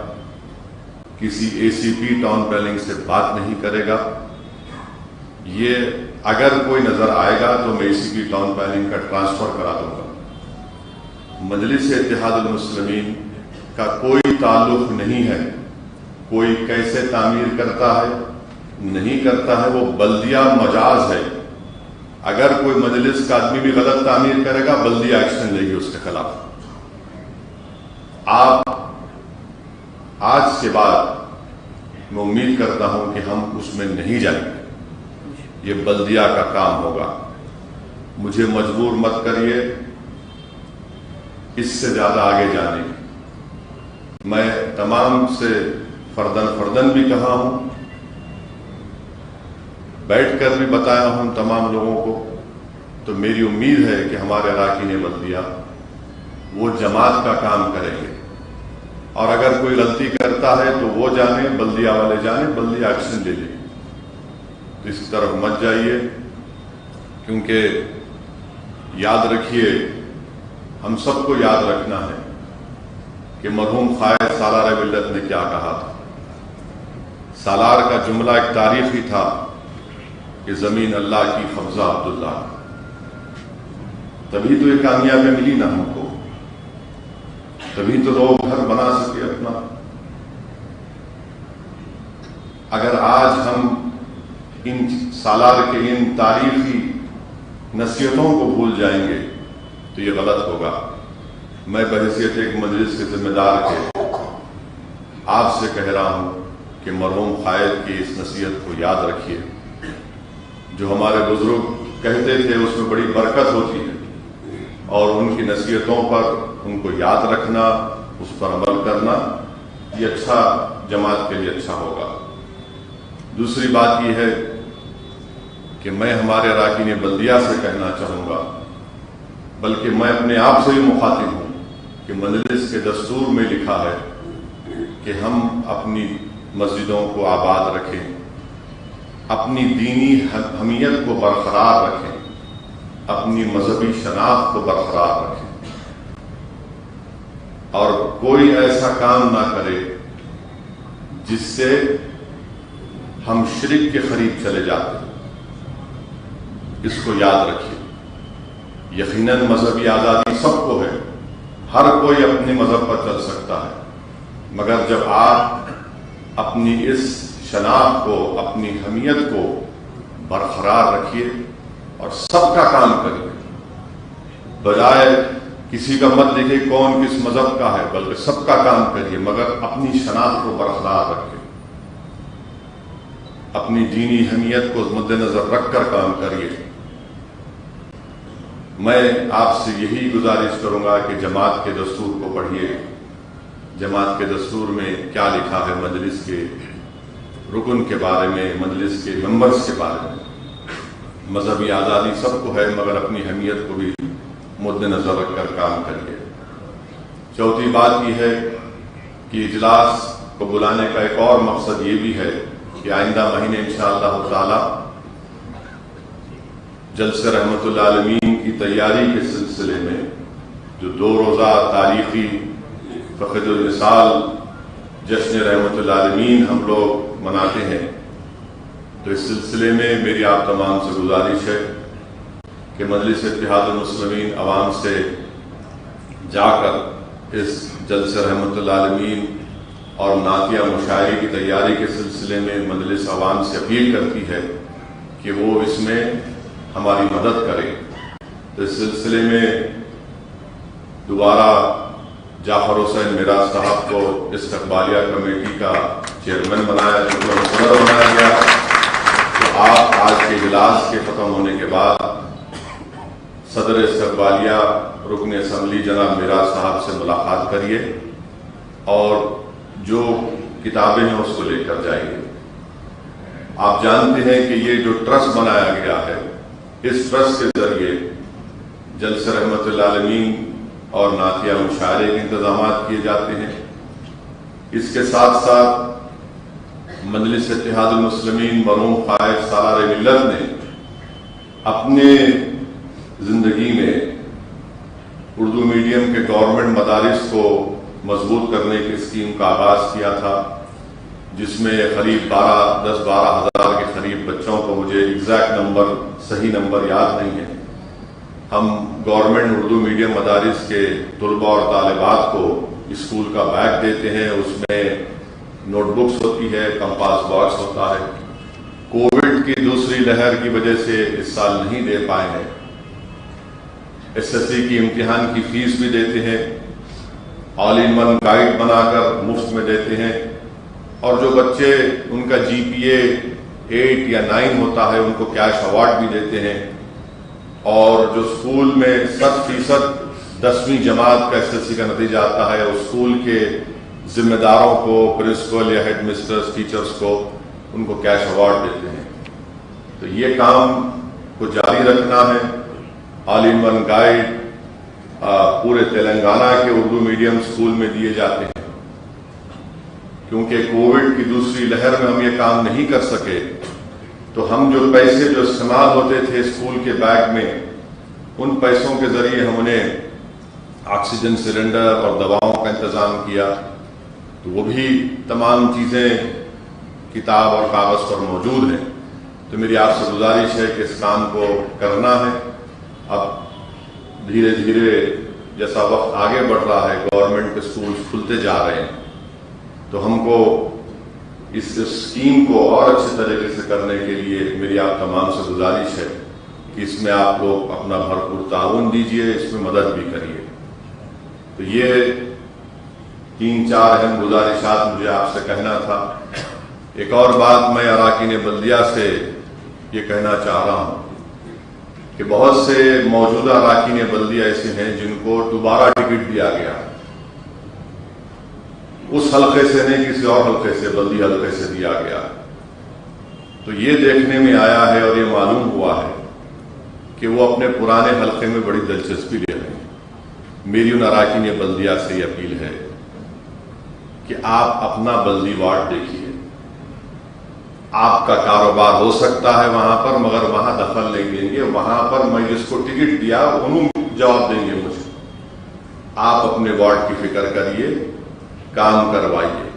کسی اے سی پی ٹاؤن پلاننگ سے بات نہیں کرے گا۔ یہ اگر کوئی نظر آئے گا تو میں اے سی پی ٹاؤن پلاننگ کا ٹرانسفر کرا دوں گا۔ مجلس اتحاد المسلمین کا کوئی تعلق نہیں ہے کوئی کیسے تعمیر کرتا ہے نہیں کرتا ہے، وہ بلدیہ مجاز ہے۔ اگر کوئی مجلس کا آدمی بھی غلط تعمیر کرے گا بلدیہ ایکشن لے گی اس کے خلاف۔ آپ آج کے بعد میں امید کرتا ہوں کہ ہم اس میں نہیں جائیں گے، یہ بلدیہ کا کام ہوگا۔ مجھے مجبور مت کریے اس سے زیادہ آگے جانے کی۔ میں تمام سے فردن بھی کہا ہوں، بیٹھ کر بھی بتایا ہوں تمام لوگوں کو، تو میری امید ہے کہ ہمارے اراکین بلدیہ وہ جماعت کا کام کریں گے، اور اگر کوئی غلطی کرتا ہے تو وہ جانے، بلدیہ والے جانے، بلدیہ ایکشن لے لیں۔ تو اس طرف مت جائیے، کیونکہ یاد رکھیے، ہم سب کو یاد رکھنا ہے کہ مرحوم قائد سالار ملت نے کیا کہا تھا۔ سالار کا جملہ ایک تاریخی تھا کہ زمین اللہ کی، قبضہ عبداللہ۔ تبھی تو یہ کامیابی ملی نا ہم کو، تبھی تو لوگ گھر بنا سکے اپنا۔ اگر آج ہم ان سالار کے ان تاریخی نصیحتوں کو بھول جائیں گے تو یہ غلط ہوگا۔ میں بحیثیت ایک مجلس کے ذمہ دار کے آپ سے کہہ رہا ہوں کہ مرحوم قائد کی اس نصیحت کو یاد رکھیے۔ جو ہمارے بزرگ کہتے تھے اس میں بڑی برکت ہوتی ہے، اور ان کی نصیحتوں پر ان کو یاد رکھنا، اس پر عمل کرنا، یہ اچھا جماعت کے لیے اچھا ہوگا۔ دوسری بات یہ ہے کہ میں ہمارے اراکین بلدیہ سے کہنا چاہوں گا، بلکہ میں اپنے آپ سے بھی مخاطب ہوں کہ مجلس کے دستور میں لکھا ہے کہ ہم اپنی مسجدوں کو آباد رکھیں، اپنی دینی حمیت کو برقرار رکھیں، اپنی مذہبی شناخت کو برقرار رکھیں، اور کوئی ایسا کام نہ کرے جس سے ہم شرک کے قریب چلے جاتے ہیں۔ اس کو یاد رکھیے۔ یقیناً مذہبی آزادی سب کو ہے، ہر کوئی اپنے مذہب پر چل سکتا ہے، مگر جب آپ اپنی اس شناخت کو، اپنی حمیت کو برقرار رکھیے اور سب کا کام کریے، بجائے کسی کا مت دیکھیں کون کس مذہب کا ہے، بلکہ سب کا کام کریے، مگر اپنی شناخت کو برقرار رکھیں، اپنی دینی حمیت کو مد نظر رکھ کر کام کریے۔ میں آپ سے یہی گزارش کروں گا کہ جماعت کے دستور کو پڑھیے۔ جماعت کے دستور میں کیا لکھا ہے مجلس کے رکن کے بارے میں، مجلس کے ممبرز کے بارے میں۔ مذہبی آزادی سب کو ہے، مگر اپنی حمیت کو بھی مد نظر رکھ کر کام کریے۔ چوتھی بات یہ ہے کہ اجلاس کو بلانے کا ایک اور مقصد یہ بھی ہے کہ آئندہ مہینے انشاءاللہ تعالی جلسہ رحمت العالمین کی تیاری کے سلسلے میں جو 2 روزہ تاریخی فقد الوصال جشن رحمت العالمین ہم لوگ مناتے ہیں، تو اس سلسلے میں میری آپ تمام سے گزارش ہے کہ مجلس اتحاد المسلمین عوام سے جا کر اس جلسہ رحمت العالمین اور نعتیہ مشاعرے کی تیاری کے سلسلے میں مجلس عوام سے اپیل کرتی ہے کہ وہ اس میں ہماری مدد کریں۔ تو اس سلسلے میں دوبارہ جعفر حسین میراث صاحب کو استقبالیہ کمیٹی کا چیئرمین بنایا گیا، تو آپ آج کے اجلاس کے ختم ہونے کے بعد صدر استقبالیہ رکن اسمبلی جناب میراج صاحب سے ملاقات کریے اور جو کتابیں ہیں اس کو لے کر جائیے۔ آپ جانتے ہیں کہ یہ جو ٹرسٹ بنایا گیا ہے، اس ٹرسٹ کے ذریعے جلسہ رحمت العالمین اور نعتیہ مشاعرے کے انتظامات کیے جاتے ہیں۔ اس کے ساتھ ساتھ مجلس اتحاد المسلمین مرحوم قائد سالار ملت نے اپنے زندگی میں اردو میڈیم کے گورنمنٹ مدارس کو مضبوط کرنے کی اسکیم کا آغاز کیا تھا، جس میں قریب 10-12 ہزار کے قریب بچوں کو، مجھے ایگزیکٹ نمبر، صحیح نمبر یاد نہیں ہے، ہم گورنمنٹ اردو میڈیم مدارس کے طلباء اور طالبات کو اسکول کا بیگ دیتے ہیں۔ اس میں نوٹ بکس ہوتی ہے، کمپاس باکس ہوتا ہے۔ کووڈ کی دوسری لہر کی وجہ سے اس سال نہیں دے پائے ہیں۔ SSC کی امتحان کی فیس بھی دیتے ہیں، آل ان ون گائیڈ بنا کر مفت میں دیتے ہیں، اور جو بچے ان کا GPA 8 یا 9 ہوتا ہے ان کو کیش ایوارڈ بھی دیتے ہیں، اور جو اسکول میں 100% 10ویں جماعت کا SSC کا نتیجہ آتا ہے، اس اسکول کے ذمہ داروں کو، پرنسپل یا ہیڈ مسٹرز، ٹیچرز کو، ان کو کیش ایوارڈ دیتے ہیں۔ تو یہ کام کو جاری رکھنا ہے۔ آل ان ون گائیڈ پورے تلنگانہ کے اردو میڈیم اسکول میں دیے جاتے ہیں۔ کیونکہ کووڈ کی دوسری لہر میں ہم یہ کام نہیں کر سکے، تو ہم جو پیسے جو استعمال ہوتے تھے اسکول کے بیگ میں، ان پیسوں کے ذریعے ہم نے آکسیجن سلنڈر اور دواؤں کا انتظام کیا۔ تو وہ بھی تمام چیزیں کتاب اور کاغذ پر موجود ہیں۔ تو میری آپ سے گزارش ہے کہ اس کام کو کرنا ہے۔ اب دھیرے دھیرے جیسا وقت آگے بڑھ رہا ہے، گورنمنٹ کے اسکول کھلتے جا رہے ہیں، تو ہم کو اس اسکیم کو اور اچھے طریقے سے کرنے کے لیے میری آپ تمام سے گزارش ہے کہ اس میں آپ لوگ اپنا بھرپور تعاون دیجیے، اس میں مدد بھی کریے۔ تو یہ 3-4 اہم گزارشات مجھے آپ سے کہنا تھا۔ ایک اور بات میں اراکین بلدیہ سے یہ کہنا چاہ رہا ہوں کہ بہت سے موجودہ اراکین بلدیہ ایسے ہیں جن کو دوبارہ ٹکٹ دیا گیا، اس حلقے سے نہیں، کسی اور حلقے سے، بلدی حلقے سے دیا گیا۔ تو یہ دیکھنے میں آیا ہے اور یہ معلوم ہوا ہے کہ وہ اپنے پرانے حلقے میں بڑی دلچسپی لے رہے ہیں۔ میری ان اراکین بلدیہ سے یہ اپیل ہے کہ آپ اپنا بلدی وارڈ دیکھیے۔ آپ کا کاروبار ہو سکتا ہے وہاں پر، مگر وہاں دخل نہیں دیں گے۔ وہاں پر میں جس کو ٹکٹ دیا انہوں جواب دیں گے مجھے۔ آپ اپنے وارڈ کی فکر کریے، کام کروائیے۔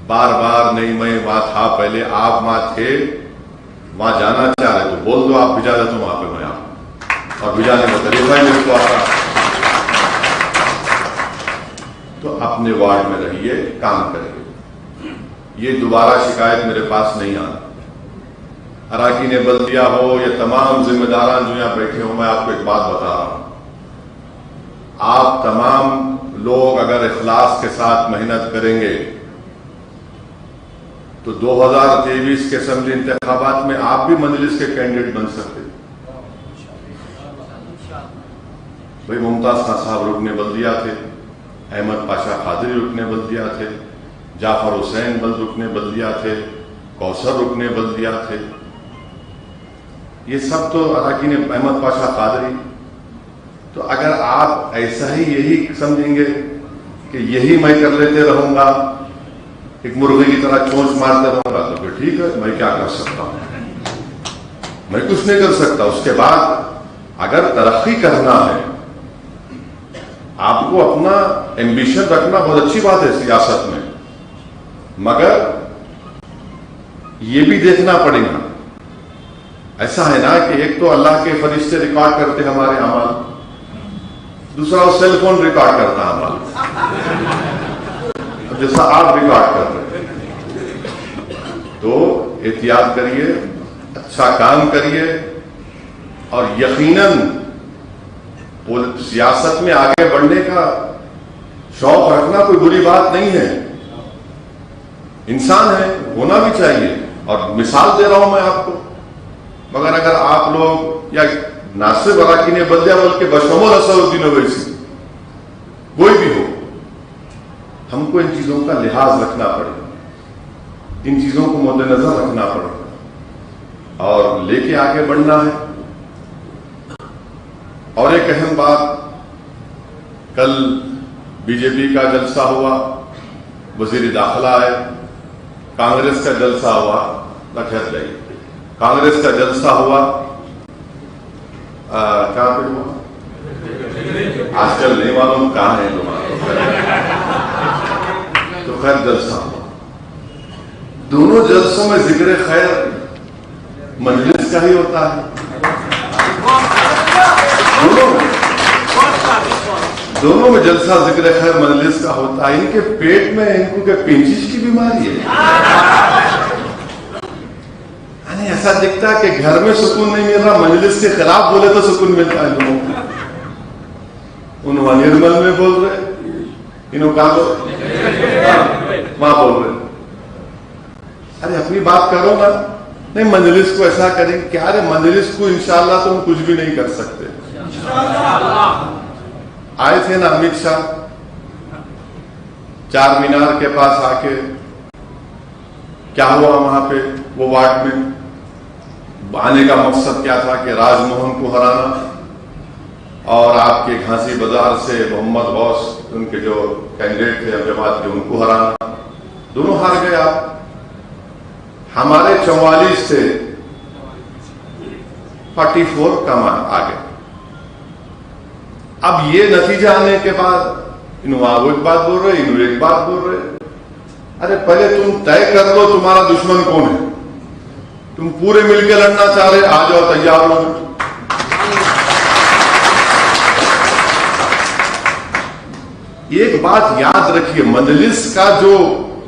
بار بار نہیں میں وہاں تھا پہلے، آپ وہاں تھے، وہاں جانا چاہ رہے تو بول دو، آپ بھیجا دیتا ہوں وہاں پہ میں آپ، اور بھیجانے کا طریقہ ہی میرے کو آتا۔ تو اپنے وارڈ میں رہیے، کام کریے۔ یہ دوبارہ شکایت میرے پاس نہیں آتی۔ اراکین بلدیہ ہو یا تمام ذمہ داران جو یہاں بیٹھے ہوں، میں آپ کو ایک بات بتا رہا ہوں، آپ تمام لوگ اگر اخلاص کے ساتھ محنت کریں گے تو 2023 کے اسمبلی انتخابات میں آپ بھی مجلس کے کینڈیڈیٹ بن سکتے۔ بھائی ممتاز خان صاحب رکن بلدیہ تھے، احمد پاشا قادری رکن بلدیہ تھے، جعفر حسین رکن بلدیہ تھے، کوثر رکن بلدیہ تھے، یہ سب تو اراکین، احمد پاشا قادری۔ تو اگر آپ ایسا ہی یہی سمجھیں گے کہ یہی میں کر لیتے رہوں گا، ایک مرغی کی طرح چونچ مارتے رہوں گا، تو پھر ٹھیک ہے، میں کیا کر سکتا ہوں؟ میں کچھ نہیں کر سکتا۔ اس کے بعد اگر ترقی کرنا ہے، آپ کو اپنا ایمبیشن رکھنا بہت اچھی بات ہے سیاست میں، مگر یہ بھی دیکھنا پڑے گا۔ ایسا ہے نا کہ ایک تو اللہ کے فرشتے ریکارڈ کرتے ہمارے اعمال، دوسرا وہ سیل فون ریکارڈ کرتا ہے اعمال، جیسا آپ ریکارڈ کر رہے ہیں۔ تو احتیاط کریے، اچھا کام کریے، اور یقیناً سیاست میں آگے بڑھنے کا شوق رکھنا کوئی بری بات نہیں ہے، انسان ہے، ہونا بھی چاہیے، اور مثال دے رہا ہوں میں آپ کو، مگر اگر آپ لوگ یا نہ صرف اراکین بلدیہ بلکہ بشمول اسد الدین اویسی کوئی بھی ہو، ہم کو ان چیزوں کا لحاظ رکھنا پڑے گا، ان چیزوں کو مد نظر رکھنا پڑے گا اور لے کے آگے بڑھنا ہے۔ اور ایک اہم بات، کل بی جے پی کا جلسہ ہوا، وزیر داخلہ آئے، کانگریس کا جلسہ ہوا، خیر جائیے، کانگریس کا جلسہ ہوا، کہاں پہ ہوا؟ آج کل نہیں معلوم کہاں ہے تو خیر جلسہ ہوا، دونوں جلسوں میں ذکر خیر مجلس کا ہی ہوتا ہے، دونوں میں جلسہ ذکر خیر مجلس کا ہوتا ہے۔ ان کے پیٹ میں ان کے پنچش کی بیماری ہے، یعنی ایسا دکھتا ہے کہ گھر میں سکون نہیں مل رہا، مجلس کے خلاف بولے تو سکون ملتا ہے لوگوں کو۔ انہوں نرمل میں بول رہے، انہوں کہاں وہاں بول رہے، ارے اپنی بات کرو نا، نہیں مجلس کو ایسا کریں کہ ارے مجلس کو انشاءاللہ تم کچھ بھی نہیں کر سکتے۔ آئے تھے نا امت شاہ، چار مینار کے پاس آ کے کیا ہوا وہاں پہ وہ وارڈ میں؟ آنے کا مقصد کیا تھا کہ راج موہن کو ہرانا اور آپ کے گھانسی بازار سے محمد غوث ان کے جو کینڈیڈیٹ تھے جماعت کے ان کو ہرانا، دونوں ہار گئے آپ۔ ہمارے 44 سے 44 کم آ گئے۔ اب یہ نتیجہ آنے کے بعد انہوں وہ ایک بات بول رہے، انہوں ایک بات بول رہے، ارے پہلے تم طے کر لو تمہارا دشمن کون ہے، تم پورے مل کے لڑنا چاہ رہے، آ جاؤ تیار ہو۔ ایک بات یاد رکھیے،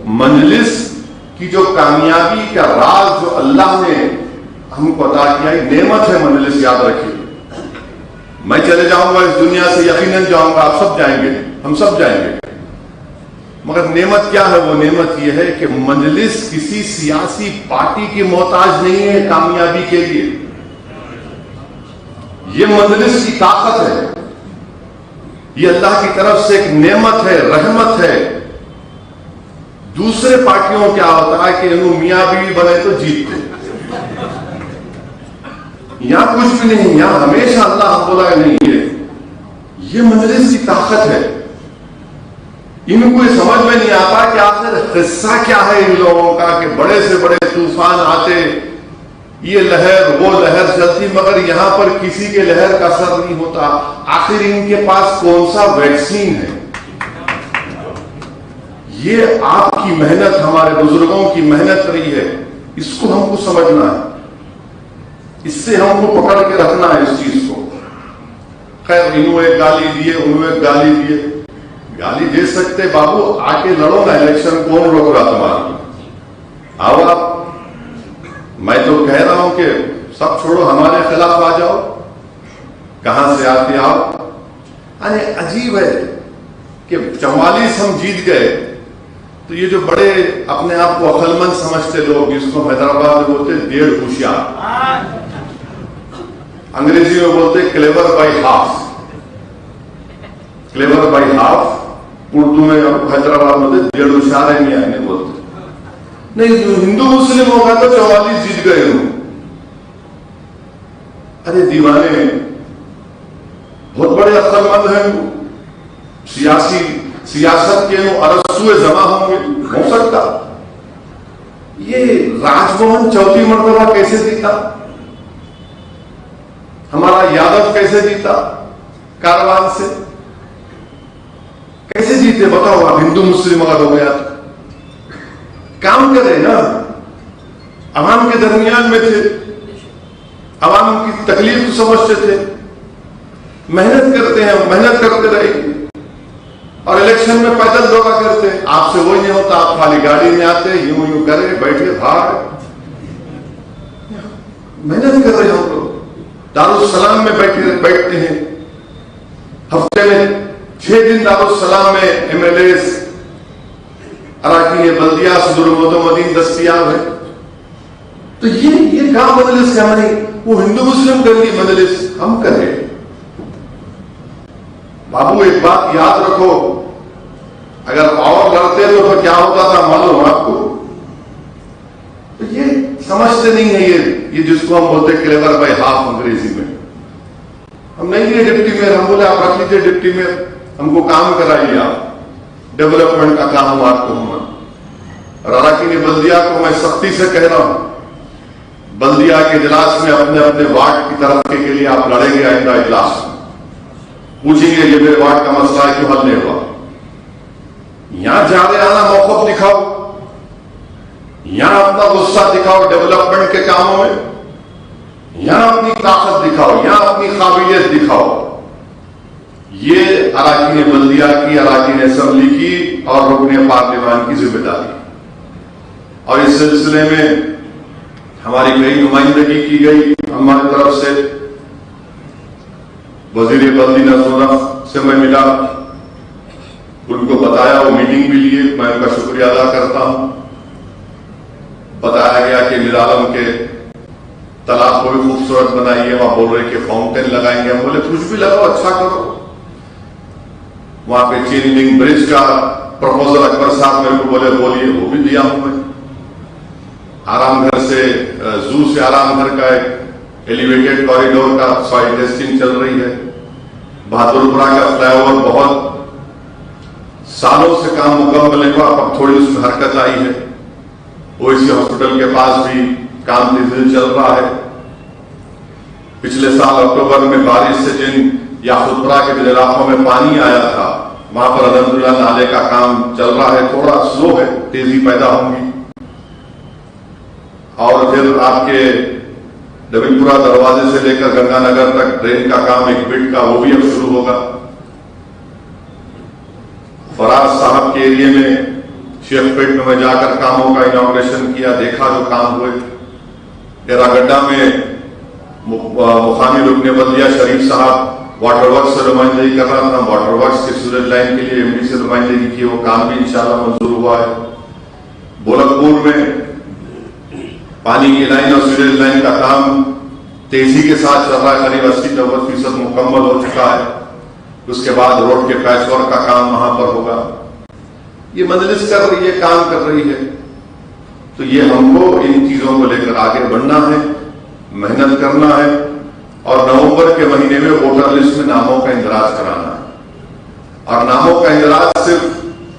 مجلس کی جو کامیابی کا راز جو اللہ نے ہم کو عطا کیا ہے، نعمت ہے مجلس، یاد رکھیے۔ میں چلے جاؤں گا اس دنیا سے، یقیناً جاؤں گا، آپ سب جائیں گے، ہم سب جائیں گے، مگر نعمت کیا ہے؟ وہ نعمت یہ ہے کہ مجلس کسی سیاسی پارٹی کی محتاج نہیں ہے کامیابی کے لیے، یہ مجلس کی طاقت ہے، یہ اللہ کی طرف سے ایک نعمت ہے، رحمت ہے۔ دوسرے پارٹیوں کیا ہوتا ہے کہ انہوں میاں بیوی بنے تو جیتتے، یہاں کچھ بھی نہیں، یہاں ہمیشہ اللہ ہم بولا نہیں ہے، یہ مجلس کی طاقت ہے۔ ان کو یہ سمجھ میں نہیں آتا کہ آخر قصہ کیا ہے ان لوگوں کا، کہ بڑے سے بڑے طوفان آتے، یہ لہر وہ لہر چلتی، مگر یہاں پر کسی کے لہر کا اثر نہیں ہوتا۔ آخر ان کے پاس کون سا ویکسین ہے؟ یہ آپ کی محنت، ہمارے بزرگوں کی محنت رہی ہے، اس کو ہم کو سمجھنا ہے، اس سے ہم کو پکڑ کے رکھنا ہے اس چیز کو۔ خیر انہوں ایک گالی دیے، انہوں ایک گالی دیے، گالی دے سکتے، بابو آ کے لڑو نا، الیکشن کون روک رہا تمہارا؟ آؤ آپ، میں تو کہہ رہا ہوں کہ سب چھوڑو، ہمارے خلاف آ جاؤ، کہاں سے آتے آؤ۔ یعنی عجیب ہے کہ 44 ہم جیت گئے، تو یہ جو بڑے اپنے آپ کو عقل مند سمجھتے لوگ، جس کو حیدرآباد میں بولتے ڈیڑھ ہوشیار، انگریزی میں بولتے clever by half, clever by half, Urdu میں حیدرآباد میں بولتے ڈیڑھ ہوشیار ہے، میاں نہیں بولتے۔ نہیں، ہندو مسلم ہوگا تو 44 جیت گئے ہوں۔ ارے دیوانے، بہت بڑے عقل مند ہیں، سیاست کے ارسطو جمع ہوں گے، ہو سکتا۔ یہ راج موہن چوتھی مرتبہ کیسے جیتا؟ ہمارا یادو کیسے جیتا کاروان سے؟ کیسے جیتے بتاؤ آپ؟ ہندو مسلم اگر ہو گیا تو کام کرے نا، عوام کے درمیان میں تھے، عوام کی تکلیف کو سمجھتے تھے، محنت کرتے ہیں، محنت کرتے رہے، اور الیکشن میں پیدل دوڑا کرتے، آپ سے وہی نہیں ہوتا، آپ خالی گاڑی میں آتے، یوں کرے، بیٹھے بھاگ، محنت کر رہے ہم لوگ، دارالسلام میں بیٹھتے ہیں، ہفتے میں 6 دن دارالسلام میں MLAs اراکین بلدیہ صدر المدین دستیاب ہے، تو یہ کام مجلس کا نہیں، وہ ہندو مسلم کر لی مجلس ہم کریں۔ بابو ایک بات یاد رکھو، اگر اور لڑتے تو کیا ہوتا تھا معلوم آپ کو؟ تو یہ سمجھتے نہیں ہے، یہ جس کو ہم بولتے کلیور بائی ہاف انگریزی میں، ہم نہیں لیے ڈپٹی میئر، ہم بولے آپ رکھ لیجیے ڈپٹی میئر، ہم کو کام کرائیے، آپ ڈیولپمنٹ کا کام ہم آپ کو ہونا۔ اور اراکین بلدیہ کو میں سختی سے کہہ رہا ہوں، بلدیہ کے اجلاس میں اپنے اپنے وارڈ کی طرف کے لیے آپ لڑیں گے، آئندہ اجلاس میں پوچھیں گے یہ میرے وارڈ کا مسئلہ ہے کیوں حل نہیں ہوا؟ یہاں جارحانہ موقف دکھاؤ، یہاں اپنا غصہ دکھاؤ ڈیولپمنٹ کے کاموں میں، یہاں اپنی طاقت دکھاؤ، یہاں اپنی قابلیت دکھاؤ۔ یہ اراکین بلدیہ کی، اراکین اسمبلی کی اور رکن پارلیمان کی ذمہ داری۔ اور اس سلسلے میں ہماری کئی نمائندگی کی گئی ہماری طرف سے، وزیر بلدی نظم سے میں ملا، ان کو بتایا، وہ میٹنگ بھی لیے، میں ان کا شکریہ ادا کرتا ہوں۔ بتایا گیا کہ میر عالم کے تالاب کو بھی خوبصورت بنائیے، وہاں بول رہے کہ فاؤنٹین لگائیں گے، ہم بولے کچھ بھی لگاؤ، اچھا کرو۔ وہاں پہ چین لنک برج کا پروپوزل اکبر صاحب میرے کو بولیے، وہ بھی دیا ہوں میں۔ آرام گھر سے زو سے آرام گھر کا ایک ایلیویٹڈ کوریڈور کا سوائل ٹیسٹنگ چل رہی ہے۔ بہادر پورہ کا فلائی اوور بہت سالوں سے کام مکمل ہوا، اب تھوڑی اس میں حرکت آئی ہے۔ او سی ہاسپٹل کے پاس بھی کام تیزی چل رہا ہے۔ پچھلے سال اکتوبر میں بارش سے جن یاقوتپورہ کے جن علاقوں میں پانی آیا تھا، وہاں پر الحمدللہ نالے کا کام چل رہا ہے، تھوڑا سلو ہے، تیزی پیدا ہوں گی۔ اور پھر آپ کے ڈبل پورہ دروازے سے لے کر گنگا نگر تک ٹرین کا کام ایک بٹ کا، وہ بھی اب شروع ہوگا۔ فراز صاحب کے ایریے میں شیخ پیٹ میں جا کر کاموں کا اناگوریشن کیا، دیکھا جو کام ہوئے۔ ڈیرا گڈھا میں مقامی رکن بلدیہ شریف صاحب واٹر ورکس سے نمائندگی کر رہا تھا، واٹر ورکس کی سیوریج لائن کے لیے ایم ڈی سے نمائندگی کی، وہ کام بھی انشاءاللہ منظور ہوا ہے۔ بولکپور میں پانی کی لائن اور سیوریج لائن کا کام تیزی کے ساتھ چل رہا ہے، قریب 80-90% مکمل ہو چکا ہے۔ اس کے بعد روڈ کے پیچ ورک کا کام وہاں پر ہوگا۔ یہ مجلس کر رہی ہے، کام کر رہی ہے، تو یہ ہم کو ان چیزوں کو لے کر آگے بڑھنا ہے، محنت کرنا ہے، اور نومبر کے مہینے میں ووٹر لسٹ میں ناموں کا اندراج کرانا ہے۔ اور ناموں کا اندراج صرف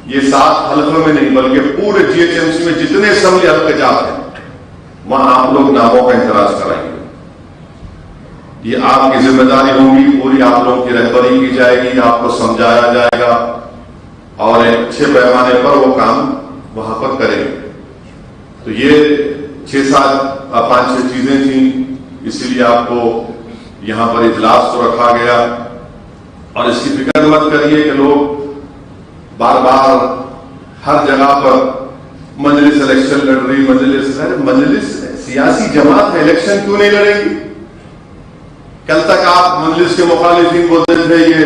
یہ 7 حلقوں میں نہیں بلکہ پورے جی ایچ ایم سی میں جتنے اسمبلی حلقے جاتے ہیں وہاں آپ لوگ ناموں کا اندراج کرائیں گے۔ یہ آپ کی ذمہ داری ہوگی، پوری آپ لوگوں کی رہبری کی جائے گی، آپ کو سمجھایا جائے گا، اور ایک اچھے پیمانے پر وہ کام وہاں پر کریں گے۔ تو یہ 5-6 چیزیں تھیں، اسی لیے آپ کو یہاں پر اجلاس کو رکھا گیا۔ اور اس کی فکر مت کریے کہ لوگ بار بار ہر جگہ پر مجلس الیکشن لڑ رہی، مجلس سیاسی جماعت ہے، الیکشن کیوں نہیں لڑے گی؟ کل تک آپ مجلس کے مخالفین بولتے تھے یہ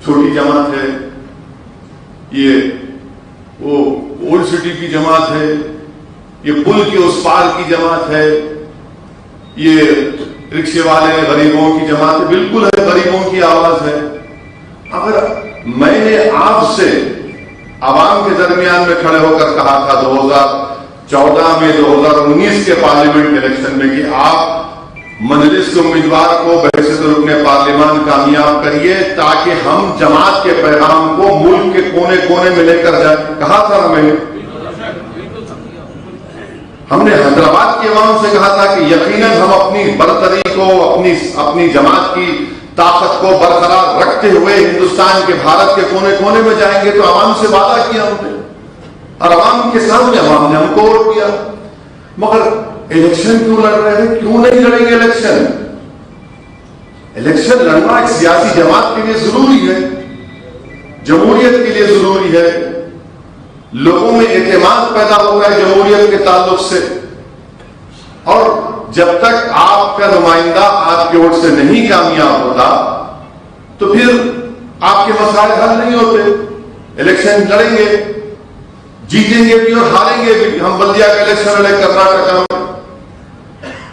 چھوٹی جماعت ہے، یہ وہ اولڈ سٹی کی جماعت ہے، یہ پل کے اس پار کی جماعت ہے، یہ رکشے والے غریبوں کی جماعت ہے۔ بالکل ہے، غریبوں کی آواز ہے۔ اگر میں نے آپ سے عوام کے درمیان میں کھڑے ہو کر کہا تھا 2014 میں 2019 کے پارلیمنٹ الیکشن میں کہ آپ مجلس کے امیدوار کو بحیثیت رکن پارلیمان کامیاب کریے تاکہ ہم جماعت کے پیغام کو ملک کے کونے کونے میں لے کر جائیں، کہا تھا نا میں نے۔ ہم نے حیدرآباد کی عوام سے کہا تھا کہ یقیناً ہم اپنی برتری کو، اپنی جماعت کی طاقت کو برقرار رکھتے ہوئے ہندوستان کے، بھارت کے کونے کونے میں جائیں گے۔ تو عوام سے وعدہ کیا ہم نے، اور عوام کے سامنے عوام نے ہم کو ووٹ دیا۔ مگر الیکشن کیوں لڑ رہے ہیں؟ کیوں نہیں لڑیں گے الیکشن؟ الیکشن لڑنا ایک سیاسی جماعت کے لیے ضروری ہے، جمہوریت کے لیے ضروری ہے، لوگوں میں اعتماد پیدا ہوتا ہے جمہوریت کے تعلق سے۔ اور جب تک آپ کا نمائندہ آپ کے ووٹ سے نہیں کامیاب ہوتا تو پھر آپ کے مسائل حل نہیں ہوتے۔ الیکشن لڑیں گے، جیتیں گے بھی اور ہاریں گے بھی۔ ہم بلدیہ کا الیکشن لڑے کرناٹک میں،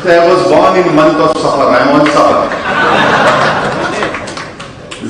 So I was born in month of Safar, I am on Safar।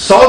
100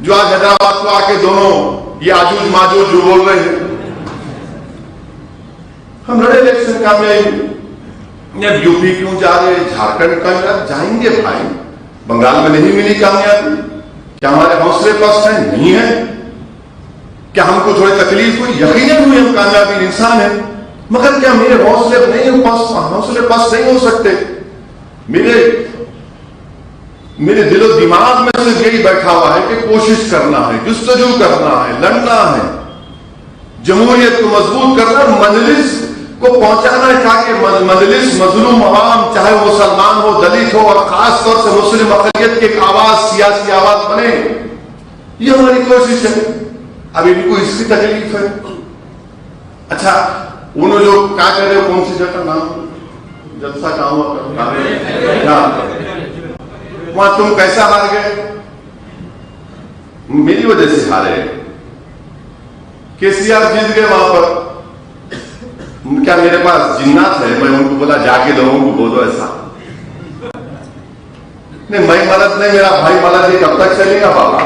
جو آج حیدرآباد کو آ کے دونوں یہ آجوج ماجوج جو بول رہے ہیں. ہم لڑے الیکشن کامیابی. اب یو پی کیوں جا رہے, جھارکھنڈ کا جائیں گے بھائی. بنگال میں نہیں ملی کامیابی, کیا ہمارے حوصلے پست ہیں؟ نہیں ہے. کیا ہم کو تھوڑی تکلیف ہوئی؟ یقیناً ہوئی, ہم کامیابی انسان ہیں. مگر کیا میرے حوصلے پست نہیں ہو سکتے؟ میرے دل و دماغ میں صرف یہی بیٹھا ہوا ہے کہ کوشش کرنا ہے, جستجو کرنا ہے, لڑنا ہے, جمہوریت کو مضبوط کرنا, مجلس کو پہنچانا ہے تاکہ مجلس مظلوم عوام, چاہے وہ مسلمان ہو, دلت ہو, اور خاص طور سے مسلم اقلیت کی ایک آواز, سیاسی آواز بنے. یہ ہماری کوشش ہے. اب ان کو اس کی تکلیف ہے. اچھا, انہوں جو کیا کہہ رہے ہو, کون سی جگہ نام جلسہ کہاں ہوا, وہاں تم کیسا ہار گئے؟ میری وجہ سے ہارے. KCR جیت گئے وہاں پر. کیا میرے پاس جنات ہے؟ میں ان کو بولا جا کے لوگوں کو بولو ایسا. نہیں, میں مدد نہیں, میرا بھائی مدد یہ کب تک چلے گا بابا؟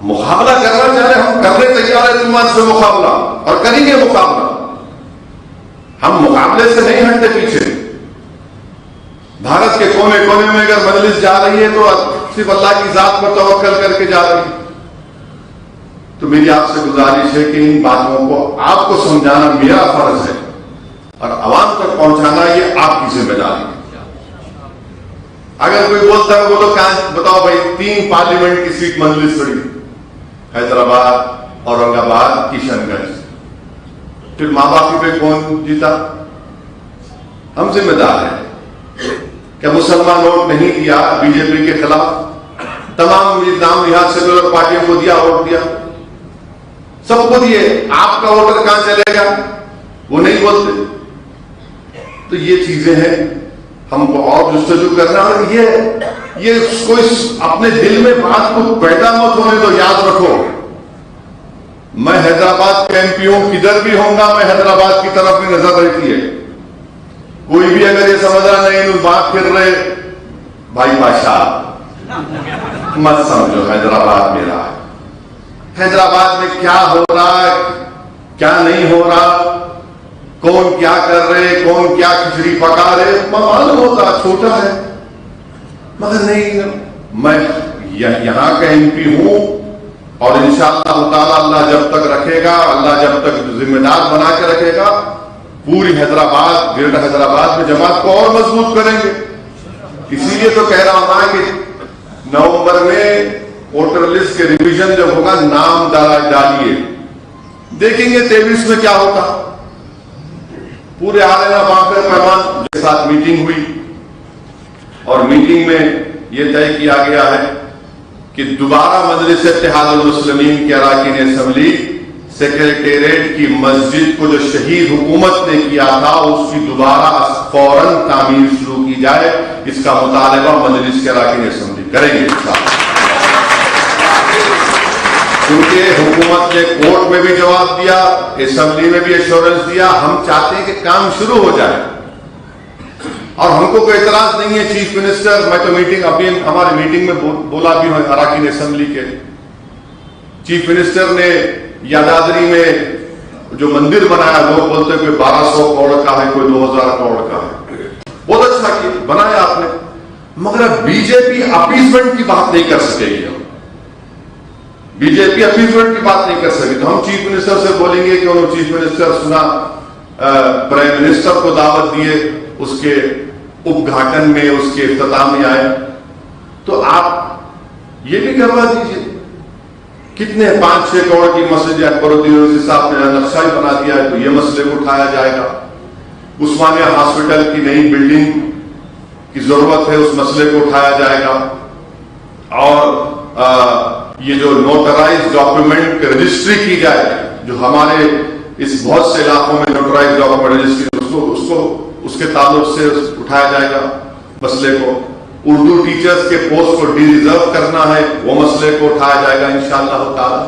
مقابلہ کرنا چاہ رہے, ہم کرنے تیار ہیں تم سے مقابلہ, اور کریں گے مقابلہ. ہم مقابلے سے نہیں ہٹتے پیچھے. بھارت کے کونے کونے میں اگر مجلس جا رہی ہے تو صرف اللہ کی ذات پر توکل کر کے جا رہی ہے. تو میری آپ سے گزارش ہے کہ ان باتوں کو آپ کو سمجھانا میرا فرض ہے, اور عوام تک پہنچانا یہ آپ کی ذمہ داری ہے. اگر کوئی بولتا ہے بولو بتاؤ بھائی, 3 پارلیمنٹ کی سیٹ مجلس پڑی, حیدرآباد, اورنگ آباد, کشن گنج. پھر ماں باپ پہ کون جیتا؟ ہم ذمہ دار ہیں. کیا مسلمان ووٹ نہیں دیا BJP کے خلاف؟ تمام نام نہاد سیکولر پارٹیوں کو دیا, ووٹ دیا, سب کو دیے. آپ کا ووٹر کہاں چلے گا؟ وہ نہیں بولتے. تو یہ چیزیں ہیں, ہم کو اور جستجو کرنا. اور یہ کوئی اپنے دل میں بات کو پیدا مت ہونے دو. یاد رکھو, میں حیدرآباد کا MP ہوں, کدھر بھی ہوں گا میں حیدرآباد کی طرف بھی نظر رہتی ہے. کوئی بھی اگر یہ سمجھ رہا نہیں بات پھر رہے, بھائی بادشاہ مت سمجھو حیدرآباد میرا ہے. حیدرآباد میں کیا ہو رہا ہے, کیا نہیں ہو رہا, کون کیا کر رہے, کون کیا کھچڑی پکا رہے, معلوم ہوتا. چھوٹا ہے مگر نہیں, میں یہاں کا MP ہوں, اور انشاءاللہ تعالی اللہ جب تک رکھے گا, اللہ جب تک ذمہ دار بنا کے رکھے گا, پوری حیدرآباد, گریٹر حیدرآباد میں جماعت کو اور مضبوط کریں گے. اسی لیے تو کہہ رہا ہوں کہ نومبر میں ووٹر لسٹ کے ریویژن جب ہوگا, نام ڈالیے, دیکھیں گے 23 میں کیا ہوگا. پورے عالمہ بانکر پیمان کے ساتھ میٹنگ ہوئی, اور میٹنگ میں یہ طے کیا گیا ہے کہ دوبارہ مجلس اتحاد المسلمین کے اراکین اسمبلی سیکریٹریٹ کی مسجد کو جو شہید حکومت نے کیا تھا اس کی دوبارہ فوراً تعمیر شروع کی جائے. اس کا مطالبہ مجلس کے اراکین اسمبلی کریں گے. کیونکہ حکومت نے کورٹ میں بھی جواب دیا, اسمبلی میں بھی ایشورنس دیا. ہم چاہتے ہیں کہ کام شروع ہو جائے, اور ہم کو کوئی اعتراض نہیں ہے. چیف منسٹر, میں تو میٹنگ ابھی ہماری میٹنگ میں بولا بھی ہوں اراکین اسمبلی کے, چیف منسٹر نے یادادری میں جو مندر بنایا, لوگ بولتے ہیں کوئی 1200 کروڑ کا ہے, کوئی 2000 کروڑ کا ہے, بہت اچھا کیا بنایا آپ نے. مگر BJP اپیسمنٹ کی بات نہیں کر سکے گی. BJP اپیسمنٹ کی بات نہیں کر سکے. تو ہم چیف منسٹر سے بولیں گے کہ انہوں چیف منسٹر سنا, پرائم منسٹر کو دعوت دیے, اس کے اپگھاٹن میں, اس کے افتتاح میں آئے, تو آپ یہ بھی کروا دیجیے. کتنے 5-6 کروڑ کی مسجد اکبرالدین صاحب نے نقشہ ہی بنا دیا ہے, تو یہ مسئلے کو اٹھایا جائے گا. عثمانیہ ہاسپٹل کی نئی بلڈنگ کی ضرورت ہے, اس مسئلے کو اٹھایا جائے گا. اور یہ جو نوٹرائز ڈاکیومنٹ کی رجسٹری کی جائے, جو ہمارے اس بہت سے علاقوں میں نوٹرائز ڈاکیومنٹ رجسٹری, اس کے تعلق سے اٹھایا جائے گا مسئلے کو. اردو ٹیچرز کے پوسٹ کو ڈی ریزرو کرنا ہے, وہ مسئلے کو اٹھایا جائے گا انشاءاللہ تعالی.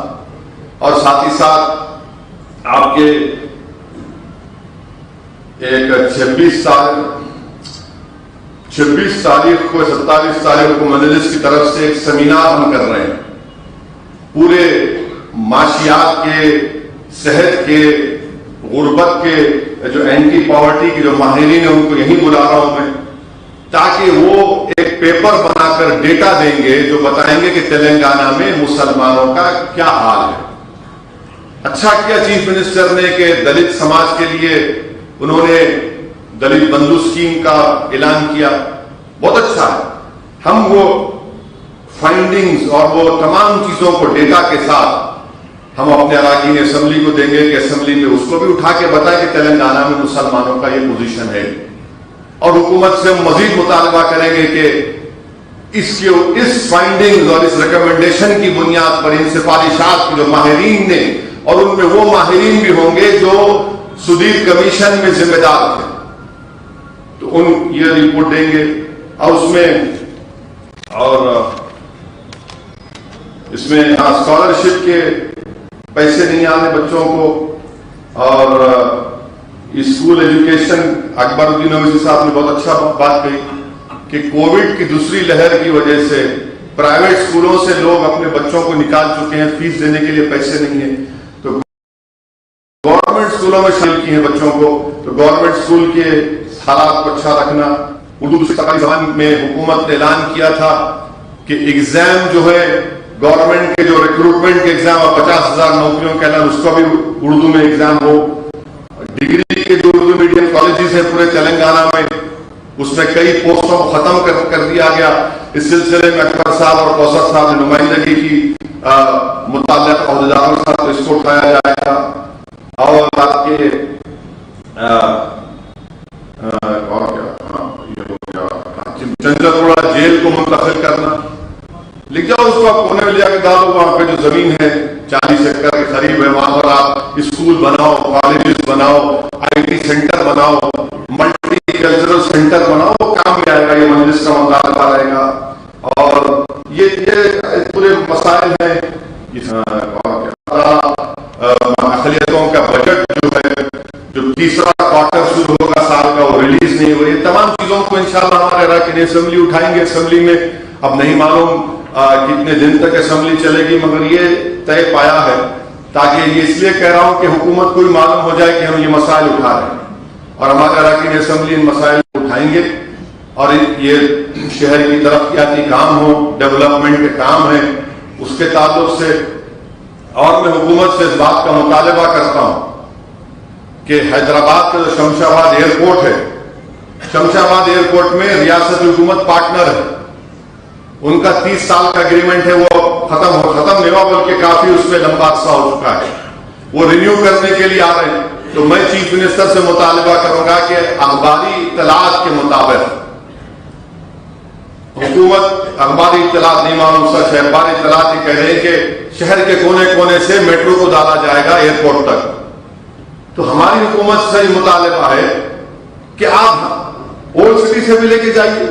اور ساتھ ہی ساتھ آپ کے ایک 26 26 تاریخ کو 27 تاریخ کو مجلس کی طرف سے ایک سیمینار ہم کر رہے ہیں. پورے معاشیات کے، صحت کے، غربت کے، جو اینٹی پاورٹی کے جو ماہرین ہیں ان کو یہیں بلا رہا ہوں میں، تاکہ وہ ایک پیپر بنا کر ڈیٹا دیں گے جو بتائیں گے کہ تلنگانہ میں مسلمانوں کا کیا حال ہے. اچھا کیا چیف منسٹر نے کہ دلت سماج کے لیے انہوں نے دلت بندھو اسکیم کا اعلان کیا، بہت اچھا ہے. ہم وہ فائنڈنگز اور وہ تمام چیزوں کو ڈیٹا کے ساتھ ہم اپنے اراکین اسمبلی کو دیں گے کہ اسمبلی میں اس کو بھی اٹھا کے بتائیں کہ تلنگانہ میں مسلمانوں کا یہ پوزیشن ہے. اور حکومت سے مزید مطالبہ کریں گے کہ اس فائنڈنگز اور اس ریکمنڈیشن کی بنیاد پر ان سفارشات کے جو ماہرین نے، اور ان میں وہ ماہرین بھی ہوں گے جو سدیر کمیشن میں ذمہ دار تھے، تو ان یہ رپورٹ دیں گے. اور اس میں اسکالرشپ کے پیسے نہیں آنے بچوں کو، اور اسکول ایجوکیشن. اکبر الدین اویسی صاحب نے بہت اچھا بات کہی کہ کووڈ کی دوسری لہر کی وجہ سے پرائیویٹ اسکولوں سے لوگ اپنے بچوں کو نکال چکے ہیں، فیس دینے کے لیے پیسے نہیں ہیں، تو گورنمنٹ اسکولوں میں شامل کیے ہیں بچوں کو. تو گورنمنٹ اسکول کے حالات کو اچھا رکھنا. اردو دوسری سرکاری زبان میں حکومت نے اعلان کیا تھا کہ ایگزام جو ہے گورنمنٹ کے جو ریکروٹمنٹ کے ایگزام اور 50,000 نوکریوں کا اعلان، اس کا بھی اردو میں ایگزام ہو. ڈگری کے جو اردو میڈیم کالجز ہیں پورے تلنگانہ میں، اس میں کئی پوسٹوں کو ختم کر دیا گیا. اس سلسلے میں اکبر صاحب اور کوثر صاحب نے نمائندگی کی متعلق عہدیداروں کے ساتھ، اس کو اٹھایا جائے گا. اور آپ کے چنچلگوڑا جیل کو منتقل کرنا، لکھ جاؤ اس کو، آپ کونے میں لے جا کے ڈالو. وہاں پہ جو زمین ہے 40 ایکڑ کے قریب ہے، وہاں پر آپ اسکول بناؤ، کالجز بناؤ، آئی ٹی سینٹر بناؤ، ملٹی کلچرل سینٹر بناؤ. وہ کام میں آئے گا، یہ مجلس کا مطالبہ رہے گا. اور یہ پورے مسائل ہیں. اقلیتوں کا بجٹ جو ہے، جو تیسرا کوارٹر شروع ہوگا سال کا، وہ ریلیز نہیں ہوئی. تمام چیزوں کو انشاءاللہ ہمارے اراکین اسمبلی اٹھائیں گے. اسمبلی میں اب نہیں معلوم کتنے دن تک اسمبلی چلے گی، مگر یہ طے پایا ہے. تاکہ یہ اس لیے کہہ رہا ہوں کہ حکومت کو بھی معلوم ہو جائے کہ ہم یہ مسائل اٹھا رہے ہیں، اور ہمارے اراکین اسمبلی ان مسائل کو اٹھائیں گے. اور یہ شہر کی ترقیاتی کام ہو، ڈیولپمنٹ کے کام ہیں، اس کے تعلق سے. اور میں حکومت سے اس بات کا مطالبہ کرتا ہوں کہ حیدرآباد کا جو شمشاباد ایئرپورٹ ہے، شمشاباد ایئرپورٹ میں ریاست حکومت پارٹنر ہے. ان کا 30 سال کا اگریمنٹ ہے، وہ ختم نہیں ہوا، بلکہ کافی اس میں لمبا عرصہ ہو چکا ہے. وہ رینیو کرنے کے لیے آ رہے ہیں. تو میں چیف منسٹر سے مطالبہ کروں گا کہ اخباری اطلاعات کے مطابق حکومت، اخباری اطلاعات نہیں معلوم سچ ہے، اخباری اطلاعات یہ کہہ رہے ہیں کہ شہر کے کونے کونے سے میٹرو کو ڈالا جائے گا ایئرپورٹ تک. تو ہماری حکومت سے یہ مطالبہ ہے کہ آپ اولڈ سٹی سے بھی لے کے جائیے،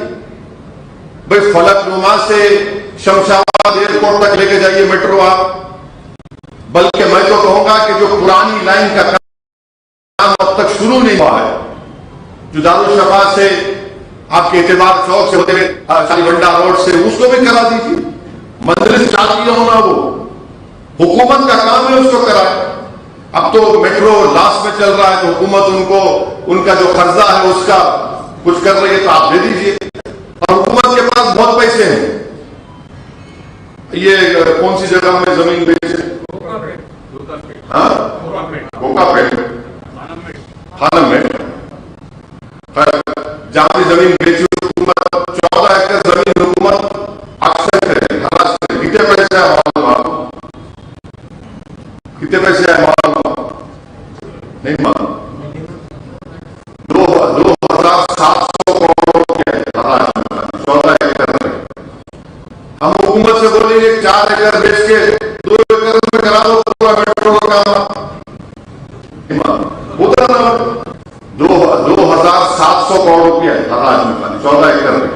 بھائی فلک نما سے شمشاباد ایئرپورٹ تک لے کے جائیے میٹرو آپ. بلکہ میں تو کہوں گا کہ جو پرانی لائن کا کام اب تک شروع نہیں ہوا ہے، جو دارالشفا سے آپ کے اعتبار چوک سے ہوتے ہوئے شالی بنڈا روڈ سے، اس کو بھی کرا دیجیے. مجلس چاہتی ہونا، وہ حکومت کا کام ہے، اس کو کرائے. اب تو میٹرو لاسٹ میں چل رہا ہے، تو حکومت ان کا جو قرضہ ہے اس کا کچھ کر رہی ہے، تو آپ دے دیجیے. اور حکومت کے پاس بہت پیسے ہیں. یہ کون سی جگہ میں زمین بیچے؟ کوکا پیٹ، خانم میں جہاں بھی زمین بیچی حکومت، 14 ایکڑ زمین حکومت اکثر کرے. کتنے پیسے ہے معلوم؟ کتنے پیسے ہے معلوم؟ نہیں معلوم. 2,700 کروڑ روپے 14 ایکڑ میں. ہم حکومت سے بولیں گے 4 ایکڑ بیچ کے 2 ایکڑ میں کرا دو پورا میٹرو کا کام. ادھر 2,700 کروڑ روپیہ ہے 14 ایکڑ میں.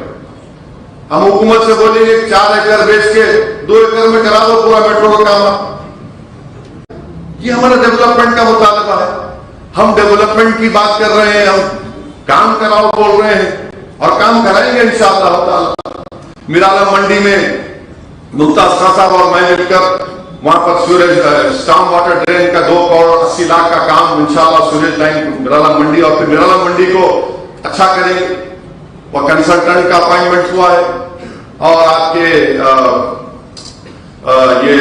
ہم حکومت سے بولیں گے 4 ایکڑ بیچ کے 2 ایکڑ میں کرا دو پورا میٹرو کا کام. یہ ہمارا ڈیولپمنٹ کا مطالبہ ہے. ہم ڈیولپمنٹ کی بات کر رہے ہیں، ہم کام کراؤ بول رہے ہیں. اور کام کرائیں گے انشاءاللہ تعالی۔ میرالم منڈی میں ممتاز خان صاحب اور میں مل کر وہاں پر سوریج اسٹارم واٹر ڈرین کا 2 کروڑ 80 لاکھ کا کام انشاءاللہ سوریج لائن میرالم منڈی اور پھر میرالم منڈی کو اچھا کریں گے۔ وہ کنسلٹنٹ کا اپائنٹمنٹ ہوا ہے اور آپ کے یہ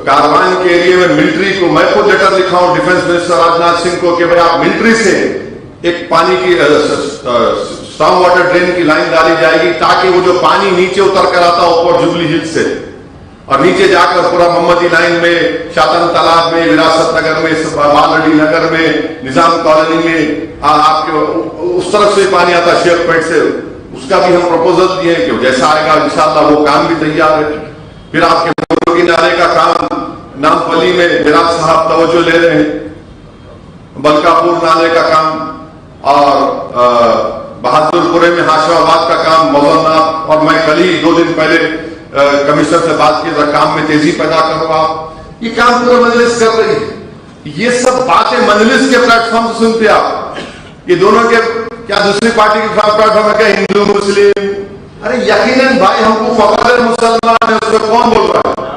کاروان کے ایریے میں ملٹری کو میں خود لیٹر لکھا ہوں ڈیفنس منسٹر راجناتھ سنگھ کو کہ بھائی آپ ملٹری سے ایک پانی کی اسٹارم واٹر ڈرین کی لائن ڈالی جائے گی تاکہ وہ جو پانی نیچے اتر کر آتا اوپر جوبلی ہل سے اور نیچے جا کر پورا محمدی لائن میں شاطن تالاب میں وراثت نگر میں بالڈی نگر میں نظام کالونی میں آپ کے اس طرف سے پانی آتا شیخ پیٹ سے اس کا بھی ہم پروپوزل دیے کہ جیسا آئے گا انشاءاللہ وہ کام بھی تیار ہے۔ پھر آپ کے مرغی نالے کا کام نام پلی میں میراج صاحب توجہ لے رہے ہیں، بلکا پور نالے کا کام اور بہادر پورے میں ہاشم آباد کا کام مولانا اور میں کل ہی 2 دن پہلے کمشنر سے بات کی کام میں تیزی پیدا کرو آپ، یہ کام پورا مجلس کر رہی ہے۔ یہ سب باتیں مجلس کے پلیٹ فارم سے سنتے آپ، یہ دونوں کے کیا دوسری پارٹی کے پلیٹ فارم ہے کہ ہندو مسلم، ارے یقیناً بھائی ہم کو فخر مسلمان ہے، اس میں کون بول رہا ہے؟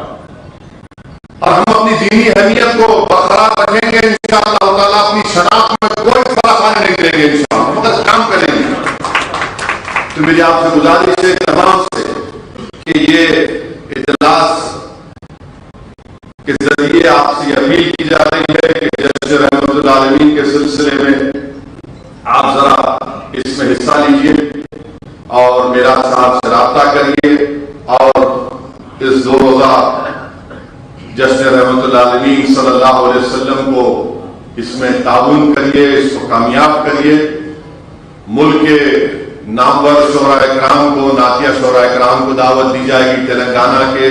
اور ہم اپنی دینی اہمیت کو برقرار رکھیں گے انشاءاللہ تعالیٰ، اپنی شناخت میں کوئی فرق آنے نہیں دیں گے انشاءاللہ، مگر کام کریں گے۔ تو میری آپ سے گزارش ہے تمام سے کہ یہ اجلاس کے ذریعے آپ سے اپیل کی جا رہی ہے کہ جشن رحمت العالمین کے سلسلے میں آپ ذرا اس میں حصہ لیجیے اور میرا صاحب سے رابطہ کریے اور اس 2 روزہ جشن رحمت العالمین صلی اللہ علیہ وسلم کو اس میں تعاون کریے، اس کو کامیاب کریے۔ ملک کے نامور شعراء اکرام کو، نعتیہ شعراء اکرام کو دعوت دی جائے گی، تلنگانہ کے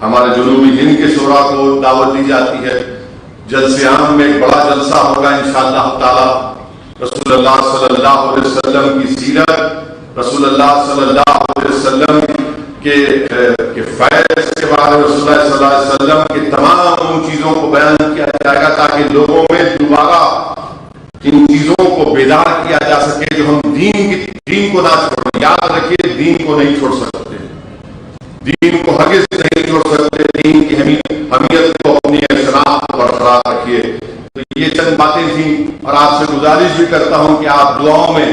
ہمارے جنوبی ہند کے شعراء کو دعوت دی جاتی ہے۔ جلسے عام میں ایک بڑا جلسہ ہوگا انشاءاللہ تعالی۔ رسول اللہ صلی اللہ علیہ وسلم کی سیرت، رسول اللہ صلی اللہ علیہ وسلم کے فیض کے بارے میں، رسول اللہ صلی اللہ علیہ وسلم کی تمام ان چیزوں کو بیان کیا جائے گا تاکہ لوگوں میں دوبارہ ان چیزوں کو بیدار کیا جا سکے جو ہم دین کو نہ چھوڑیں۔ یاد رکھیے دین کو نہیں چھوڑ سکتے، دین کو ہرگز نہیں چھوڑ سکتے، دین کی اہمیت کو اپنی شناخت برقرار رکھیے۔ تو یہ چند باتیں تھیں اور آپ سے گزارش بھی کرتا ہوں کہ آپ دعاؤں میں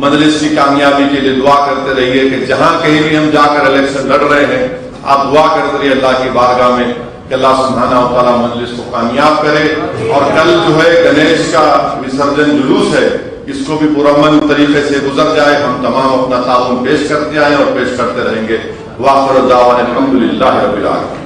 مجلس کی کامیابی کے لیے دعا کرتے رہیے کہ جہاں کہیں بھی ہم جا کر الیکشن لڑ رہے ہیں آپ دعا کرتے رہیے اللہ کی بارگاہ میں کہ اللہ سبحانہ و تعالیٰ مجلس کو کامیاب کرے۔ اور کل جو ہے گنیش کا وسرجن جلوس ہے، اس کو بھی پرامن طریقے سے گزر جائے، ہم تمام اپنا تعاون پیش کرتے آئیں اور پیش کرتے رہیں گے۔ وآخر دعوانا الحمدللہ رب العالمین۔